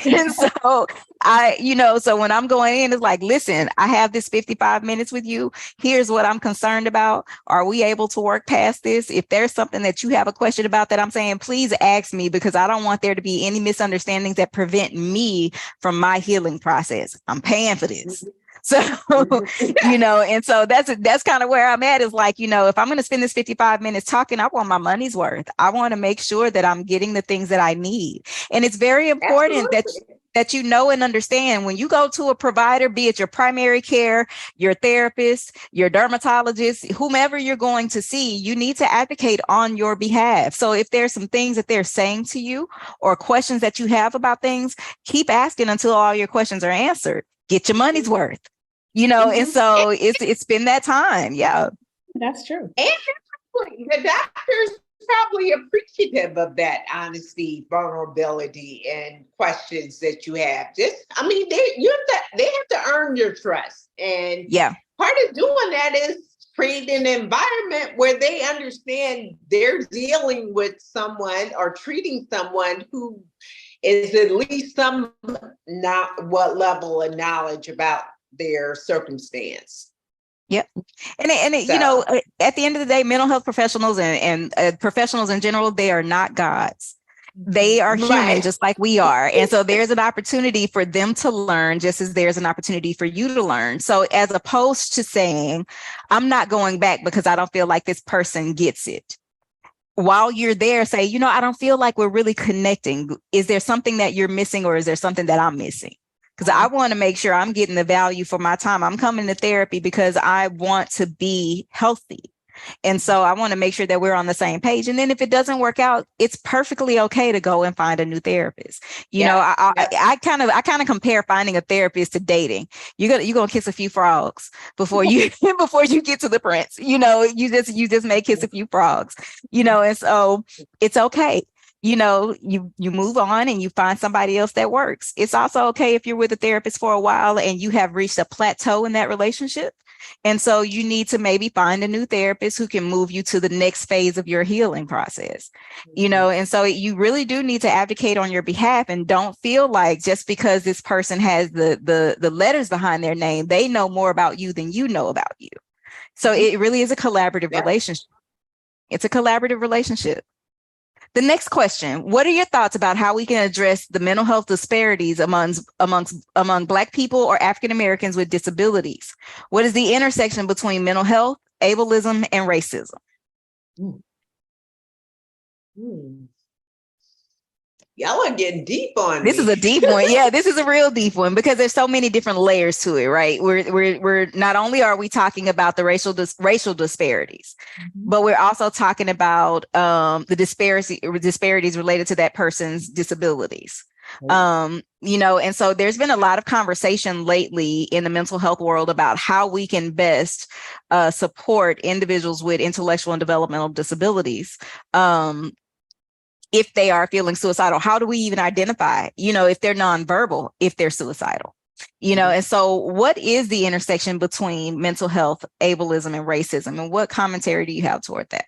And so so when I'm going in, it's like, listen, I have this 55 minutes with you. Here's what I'm concerned about. Are we able to work past this? If there's something that you have a question about that I'm saying, please ask me, because I don't want there to be any misunderstandings that prevent me from my healing process. I'm paying for this. So, and so that's kind of where I'm at, is like, if I'm going to spend this 55 minutes talking, I want my money's worth. I want to make sure that I'm getting the things that I need. And it's very important that you know and understand, when you go to a provider, be it your primary care, your therapist, your dermatologist, whomever you're going to see, you need to advocate on your behalf. So if there's some things that they're saying to you or questions that you have about things, keep asking until all your questions are answered. Get your money's worth. And so it's been that time. Yeah. That's true. And the doctor's probably appreciative of that honesty, vulnerability, and questions that you have. They have to earn your trust. And part of doing that is creating an environment where they understand they're dealing with someone or treating someone who is at least some what level of knowledge about their circumstance. Yep. And at the end of the day, mental health professionals and professionals in general, they are not gods. They are human, just like we are. And so there's an opportunity for them to learn, just as there's an opportunity for you to learn. So as opposed to saying, I'm not going back because I don't feel like this person gets it. While you're there, say, I don't feel like we're really connecting. Is there something that you're missing, or is there something that I'm missing? Because I want to make sure I'm getting the value for my time. I'm coming to therapy because I want to be healthy. And so I want to make sure that we're on the same page. And then if it doesn't work out, it's perfectly okay to go and find a new therapist. You know, I kind of compare finding a therapist to dating. You're gonna kiss a few frogs before you before you get to the prince. You know, you just may kiss a few frogs, you know, and so it's okay. You know, you move on and you find somebody else that works. It's also okay if you're with a therapist for a while and you have reached a plateau in that relationship. And so you need to maybe find a new therapist who can move you to the next phase of your healing process, you know, and so you really do need to advocate on your behalf, and don't feel like just because this person has the letters behind their name, they know more about you than you know about you. So it really is a collaborative relationship. It's a collaborative relationship. The next question: what are your thoughts about how we can address the mental health disparities among Black people or African Americans with disabilities? What is the intersection between mental health, ableism, and racism? Y'all are getting deep on This me. is a deep one. Yeah, this is a real deep one because there's so many different layers to it, right? We're not only are we talking about the racial disparities, but we're also talking about the disparities related to that person's disabilities. You know, and so there's been a lot of conversation lately in the mental health world about how we can best support individuals with intellectual and developmental disabilities. If they are feeling suicidal, how do we even identify, you know, if they're nonverbal, if they're suicidal, you know? And so what is the intersection between mental health, ableism, and racism? And what commentary do you have toward that?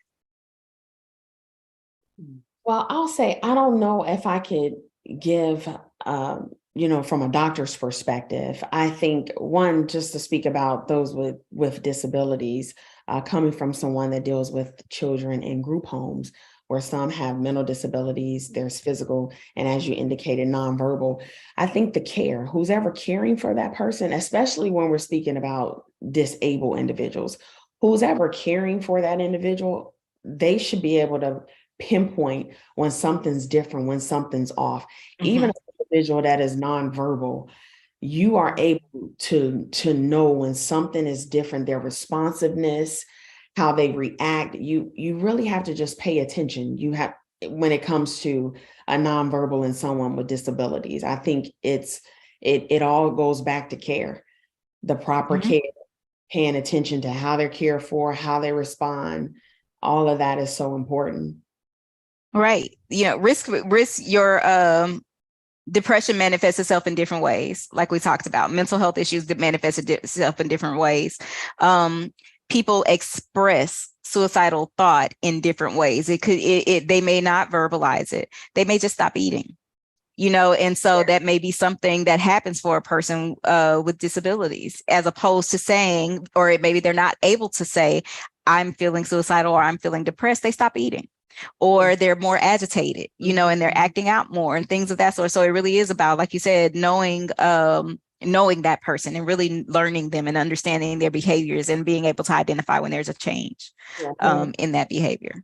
Well, I'll say, I don't know if I could give, you know, from a doctor's perspective. I think one, just to speak about those with disabilities, coming from someone that deals with children in group homes, where some have mental disabilities, there's physical, and as you indicated, nonverbal. I think the care, who's ever caring for that person, especially when we're speaking about disabled individuals, who's ever caring for that individual, they should be able to pinpoint when something's different, when something's off. Even an individual that is nonverbal, you are able to know when something is different, their responsiveness, how they react. You really have to just pay attention. You have, when it comes to a nonverbal and someone with disabilities, I think it all goes back to care, the proper care, paying attention to how they're cared for, how they respond. All of that is so important. Right. You know, risk your depression manifests itself in different ways. Like we talked about, mental health issues that manifest itself in different ways. People express suicidal thought in different ways. They may not verbalize it. They may just stop eating, you know, and so that may be something that happens for a person with disabilities, as opposed to saying, or maybe they're not able to say, I'm feeling suicidal or I'm feeling depressed. They stop eating, or they're more agitated, you know, and they're acting out more and things of that sort. So it really is about, like you said, knowing that person and really learning them and understanding their behaviors and being able to identify when there's a change in that behavior.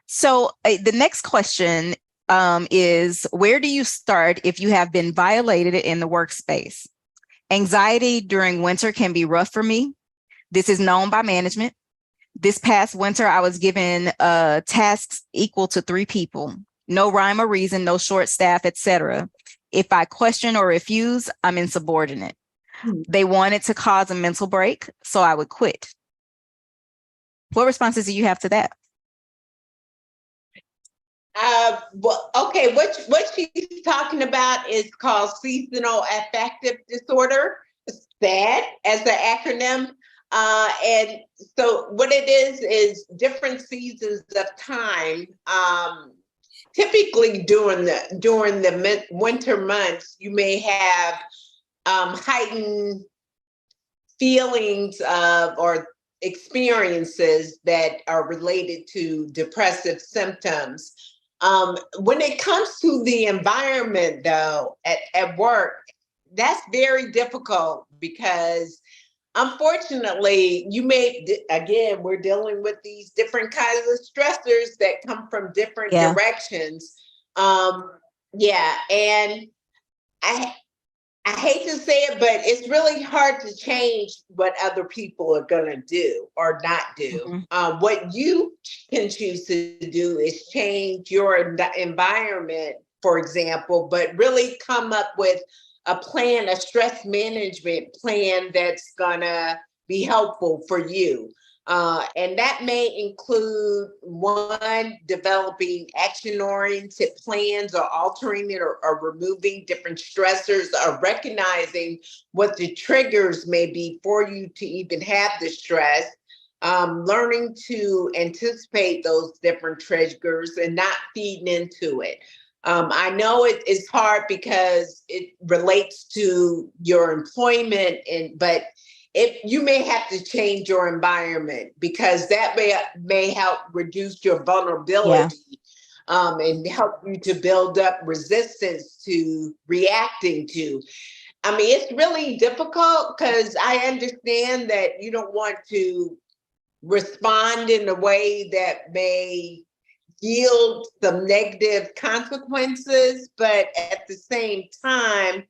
So the next question is, where do you start if you have been violated in the workspace? Anxiety during winter can be rough for me. This is known by management. This past winter, I was given tasks equal to 3 people. No rhyme or reason, no short staff, etc. If I question or refuse, I'm insubordinate. They wanted to cause a mental break, so I would quit. What responses do you have to that? Well, okay, what she's talking about is called seasonal affective disorder, SAD as the acronym. And so what it is different seasons of time. Typically during the winter months, you may have heightened feelings of or experiences that are related to depressive symptoms. When it comes to the environment, though, at work, that's very difficult because unfortunately, we're dealing with these different kinds of stressors that come from different directions. And I hate to say it, but it's really hard to change what other people are going to do or not do. Mhm. What you can choose to do is change your environment, for example, but really come up with a plan, a stress management plan that's going to be helpful for you. And that may include one, developing action oriented plans or altering it or removing different stressors or recognizing what the triggers may be for you to even have the stress. Learning to anticipate those different triggers and not feeding into it. I know it is hard because it relates to your employment, but if you may have to change your environment because that may help reduce your vulnerability, and help you to build up resistance to reacting to. I mean, it's really difficult because I understand that you don't want to respond in a way that may yield some negative consequences, but at the same time,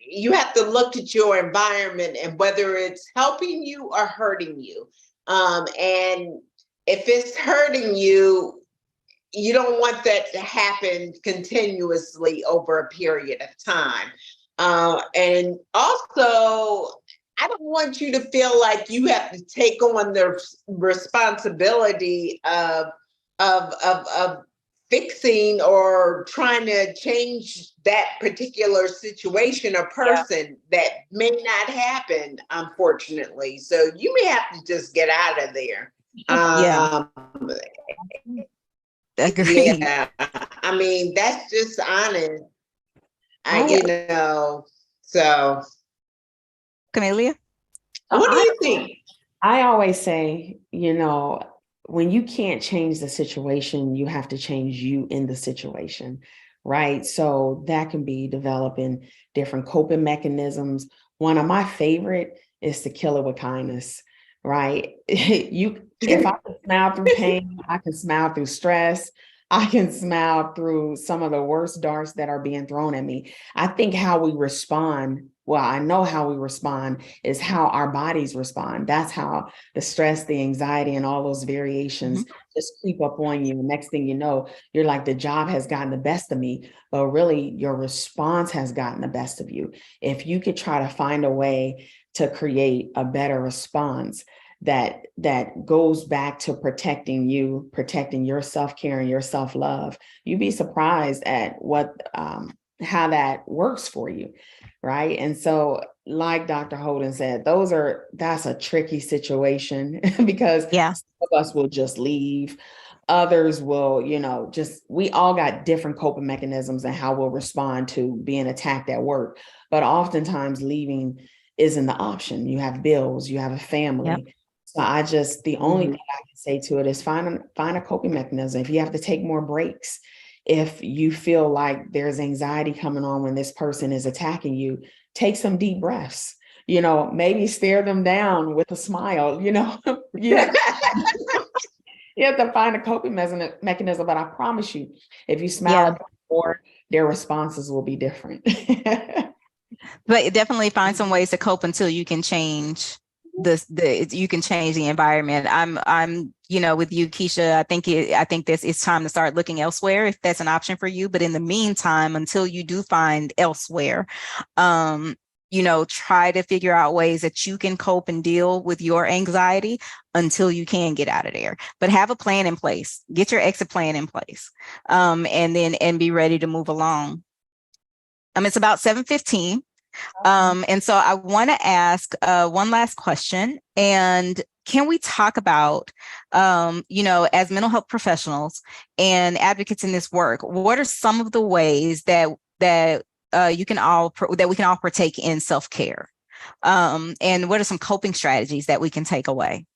you have to look at your environment and whether it's helping you or hurting you. And if it's hurting you, you don't want that to happen continuously over a period of time. And also, I don't want you to feel like you have to take on the responsibility of fixing or trying to change that particular situation or person. That may not happen, unfortunately. So you may have to just get out of there. Yeah. Agreed. Yeah, I mean, that's just honest. You know, so Camelia? what do you think? I always say, when you can't change the situation, you have to change you in the situation, right? So that can be developing different coping mechanisms. One of my favorite is to kill it with kindness, right? If I can smile through pain, I can smile through stress. I can smile through some of the worst darts that are being thrown at me. I think how we respond, well, I know how we respond is how our bodies respond. That's how the stress, the anxiety, and all those variations just creep up on you. Next thing you know, you're like, the job has gotten the best of me, but really your response has gotten the best of you. If you could try to find a way to create a better response that goes back to protecting you, protecting your self-care and your self-love, you'd be surprised at how that works for you. Right. And so, like Dr. Holden said, that's a tricky situation because some of us will just leave. Others will, we all got different coping mechanisms and how we'll respond to being attacked at work. But oftentimes leaving isn't the option. You have bills, you have a family. Yep. So the only thing I can say to it is find a coping mechanism. If you have to take more breaks, if you feel like there's anxiety coming on when this person is attacking you, take some deep breaths, maybe stare them down with a smile, you have to find a coping mechanism, but I promise you, if you smile at them more, their responses will be different. But definitely find some ways to cope until you can change you can change the environment. I'm with you, Keisha, I think it's time to start looking elsewhere if that's an option for you. But in the meantime, until you do find elsewhere, try to figure out ways that you can cope and deal with your anxiety until you can get out of there. But have a plan in place, get your exit plan in place, and be ready to move along. It's about 7:15. And so I want to ask one last question. And can we talk about, as mental health professionals and advocates in this work, what are some of the ways that we can all partake in self-care? And what are some coping strategies that we can take away?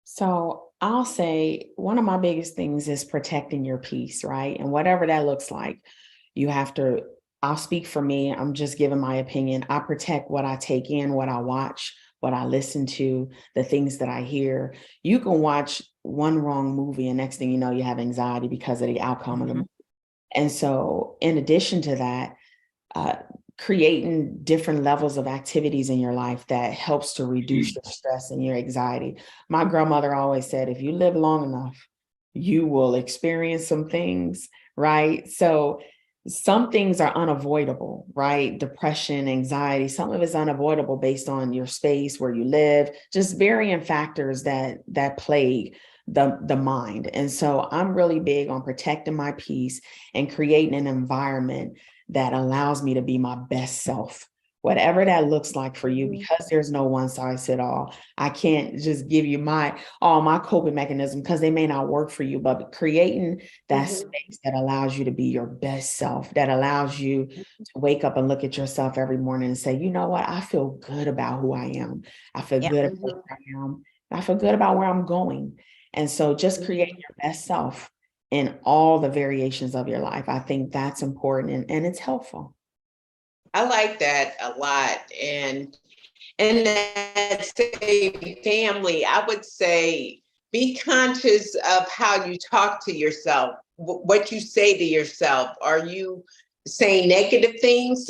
So I'll say one of my biggest things is protecting your peace, right? And whatever that looks like, I'll speak for me. I'm just giving my opinion. I protect what I take in, what I watch, what I listen to, the things that I hear. You can watch one wrong movie and next thing you know, you have anxiety because of the outcome of the movie. And so in addition to that, creating different levels of activities in your life that helps to reduce your stress and your anxiety. My grandmother always said, if you live long enough, you will experience some things, right? So some things are unavoidable, right? Depression, anxiety, some of it's unavoidable based on your space, where you live, just varying factors that plague the mind. And so I'm really big on protecting my peace and creating an environment that allows me to be my best self, whatever that looks like for you, because there's no one size fit all. I can't just give you all my coping mechanism, because they may not work for you, but creating that space that allows you to be your best self, that allows you to wake up and look at yourself every morning and say, you know what, I feel good about who I am. I feel good about where I am. I feel good about where I'm going. And so just create your best self in all the variations of your life. I think that's important, and it's helpful. I like that a lot. And that same family, I would say be conscious of how you talk to yourself, what you say to yourself. Are you saying negative things?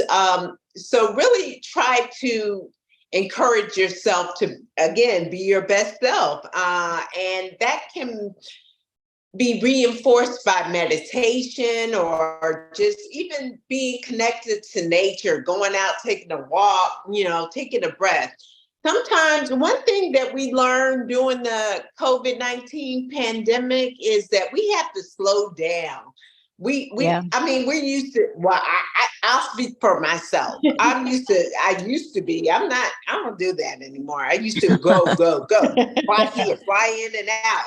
So really try to encourage yourself to, again, be your best self. And that can be reinforced by meditation, or just even being connected to nature, going out, taking a walk, taking a breath. Sometimes one thing that we learned during the COVID-19 pandemic is that we have to slow down. I mean, we're used to, well, I'll speak for myself. I used to be, I don't do that anymore. I used to go, fly here, fly in and out,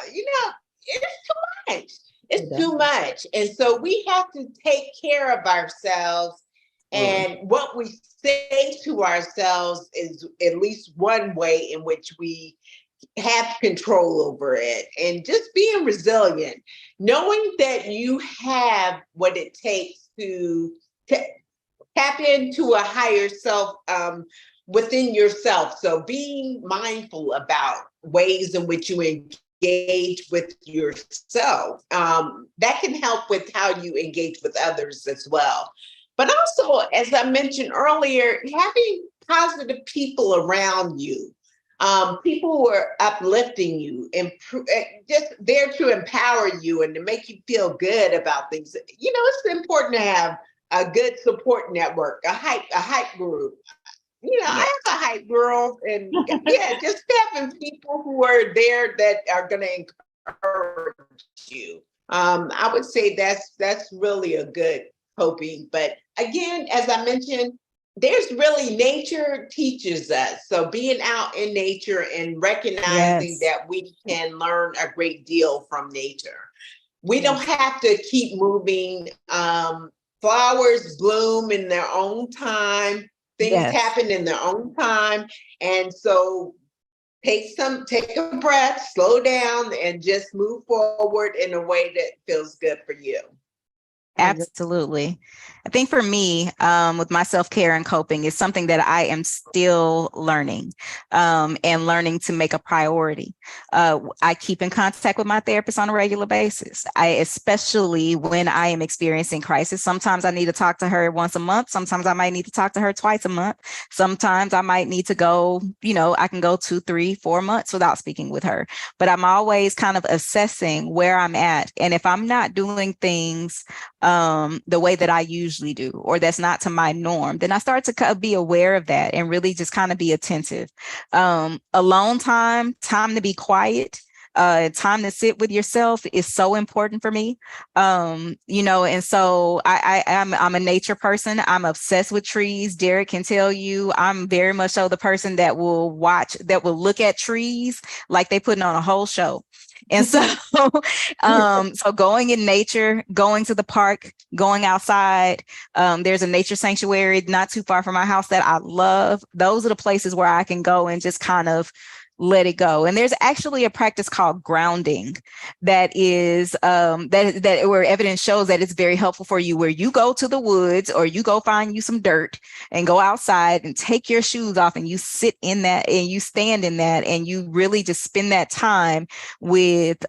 it's too much. It's too much. And so we have to take care of ourselves. And what we say to ourselves is at least one way in which we have control over it. And just being resilient, knowing that you have what it takes to tap into a higher self within yourself. So being mindful about ways in which you engage with yourself, that can help with how you engage with others as well. But also, as I mentioned earlier, having positive people around you, people who are uplifting you and just there to empower you and to make you feel good about things. It's important to have a good support network, a hype group. I have a hype girl, and just having people who are there that are going to encourage you. I would say that's really a good coping. But again, as I mentioned, there's really, nature teaches us. So being out in nature and recognizing that we can learn a great deal from nature. We don't have to keep moving. Flowers bloom in their own time. Things happen in their own time. And so take a breath, slow down, and just move forward in a way that feels good for you. Absolutely. I think for me, with my self-care and coping, is something that I am still learning, and learning to make a priority. I keep in contact with my therapist on a regular basis. Especially when I am experiencing crisis. Sometimes I need to talk to her once a month. Sometimes I might need to talk to her twice a month. Sometimes I might need to go, I can go 2, 3, 4 months without speaking with her. But I'm always kind of assessing where I'm at. And if I'm not doing things the way that I usually do, or that's not to my norm, then I start to be aware of that and really just kind of be attentive. Alone time to be quiet, time to sit with yourself is so important for me. And so I'm a nature person. I'm obsessed with trees. Derek can tell you, I'm very much so the person that will look at trees like they putting on a whole show. And so, so going in nature, going to the park, going outside, there's a nature sanctuary not too far from my house that I love. Those are the places where I can go and just kind of let it go. And there's actually a practice called grounding that is that where evidence shows that it's very helpful for you, where you go to the woods or you go find you some dirt and go outside and take your shoes off and you sit in that and you stand in that and you really just spend that time with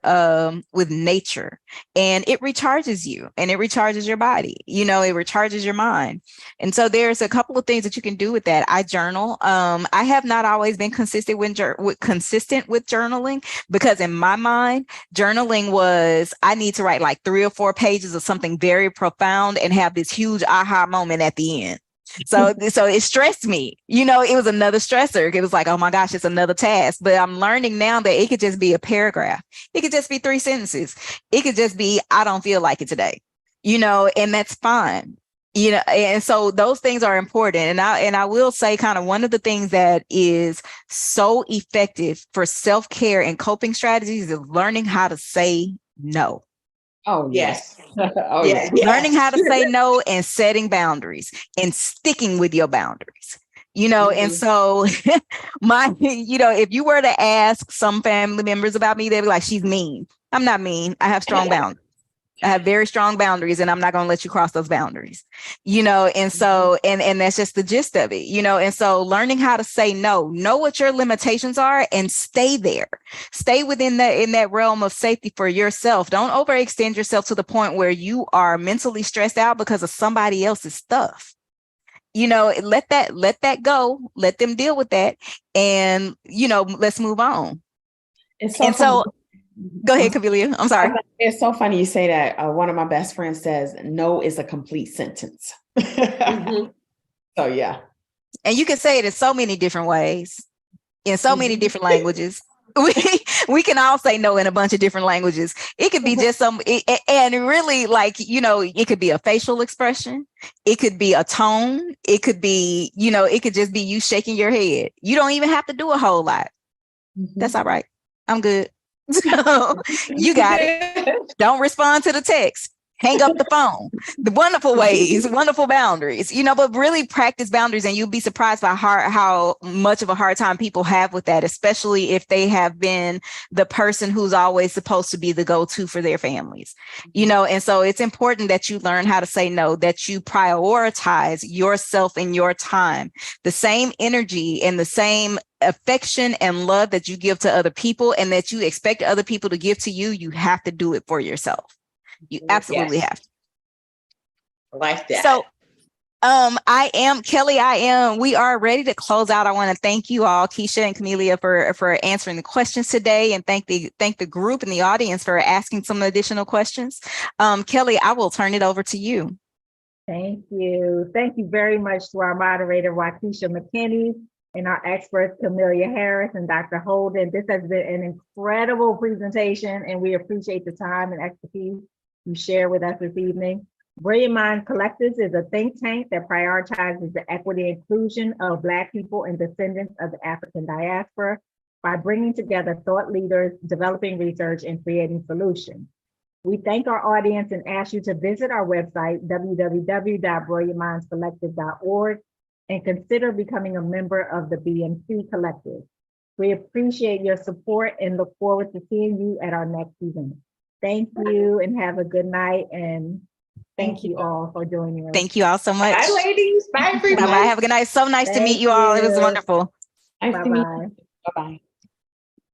nature, and it recharges you and it recharges your body, you know, it recharges your mind. And so there's a couple of things that you can do with that. I journal. I have not always been consistent with journaling, because in my mind, journaling was, I need to write like 3 or 4 pages of something very profound and have this huge aha moment at the end. So it stressed me, you know, it was another stressor. It was like, oh my gosh, it's another task. But I'm learning now that it could just be a paragraph. It could just be 3 sentences. It could just be, I don't feel like it today, you know, and that's fine. You know, and so those things are important. And I will say, kind of one of the things that is so effective for self-care and coping strategies is learning how to say no. Oh, yes. Oh, Yes. yes. Learning how to say no and setting boundaries and sticking with your boundaries. You know, and so you know, if you were to ask some family members about me, they'd be like, she's mean. I'm not mean. I have strong boundaries. I have very strong boundaries, and I'm not going to let you cross those boundaries, you know? And so, and that's just the gist of it, you know? And so learning how to say no, know what your limitations are and stay there, stay within that, in that realm of safety for yourself. Don't overextend yourself to the point where you are mentally stressed out because of somebody else's stuff. You know, let that go, let them deal with that. And, you know, let's move on. Go ahead, Camelia. I'm sorry. It's so funny you say that. One of my best friends says, no is a complete sentence. So, yeah. And you can say it in so many different ways, in so many different languages. We can all say no in a bunch of different languages. It could be just and really, like, you know, it could be a facial expression. It could be a tone. It could be, you know, it could just be you shaking your head. You don't even have to do a whole lot. That's all right. I'm good. So you got it. Don't respond to the text. Hang up the phone. The wonderful ways, wonderful boundaries, you know, but really practice boundaries, and you'll be surprised by how much of a hard time people have with that, especially if they have been the person who's always supposed to be the go-to for their families, you know. And so it's important that you learn how to say no, that you prioritize yourself and your time, the same energy and the same affection and love that you give to other people and that you expect other people to give to you. You have to do it for yourself. You absolutely have to. I like that. So we are ready to close out. I want to thank you all, Keisha and Camelia, for answering the questions today, and thank the group and the audience for asking some additional questions. Kelly, I will turn it over to you. Thank you. Thank you very much to our moderator, Waukesha McKinney, and our experts, Camelia Harris and Dr. Holden. This has been an incredible presentation, and we appreciate the time and expertise you share with us this evening. Brilliant Minds Collective is a think tank that prioritizes the equity and inclusion of Black people and descendants of the African diaspora by bringing together thought leaders, developing research, and creating solutions. We thank our audience and ask you to visit our website, www.brilliantmindscollective.org, and consider becoming a member of the BMC Collective. We appreciate your support and look forward to seeing you at our next event. Thank you and have a good night, and thank you all for joining us. Thank you all so much. Bye, ladies. Bye, everybody. Bye-bye. Have a good night. So nice to meet you all. It was wonderful. Nice to meet you. Bye-bye.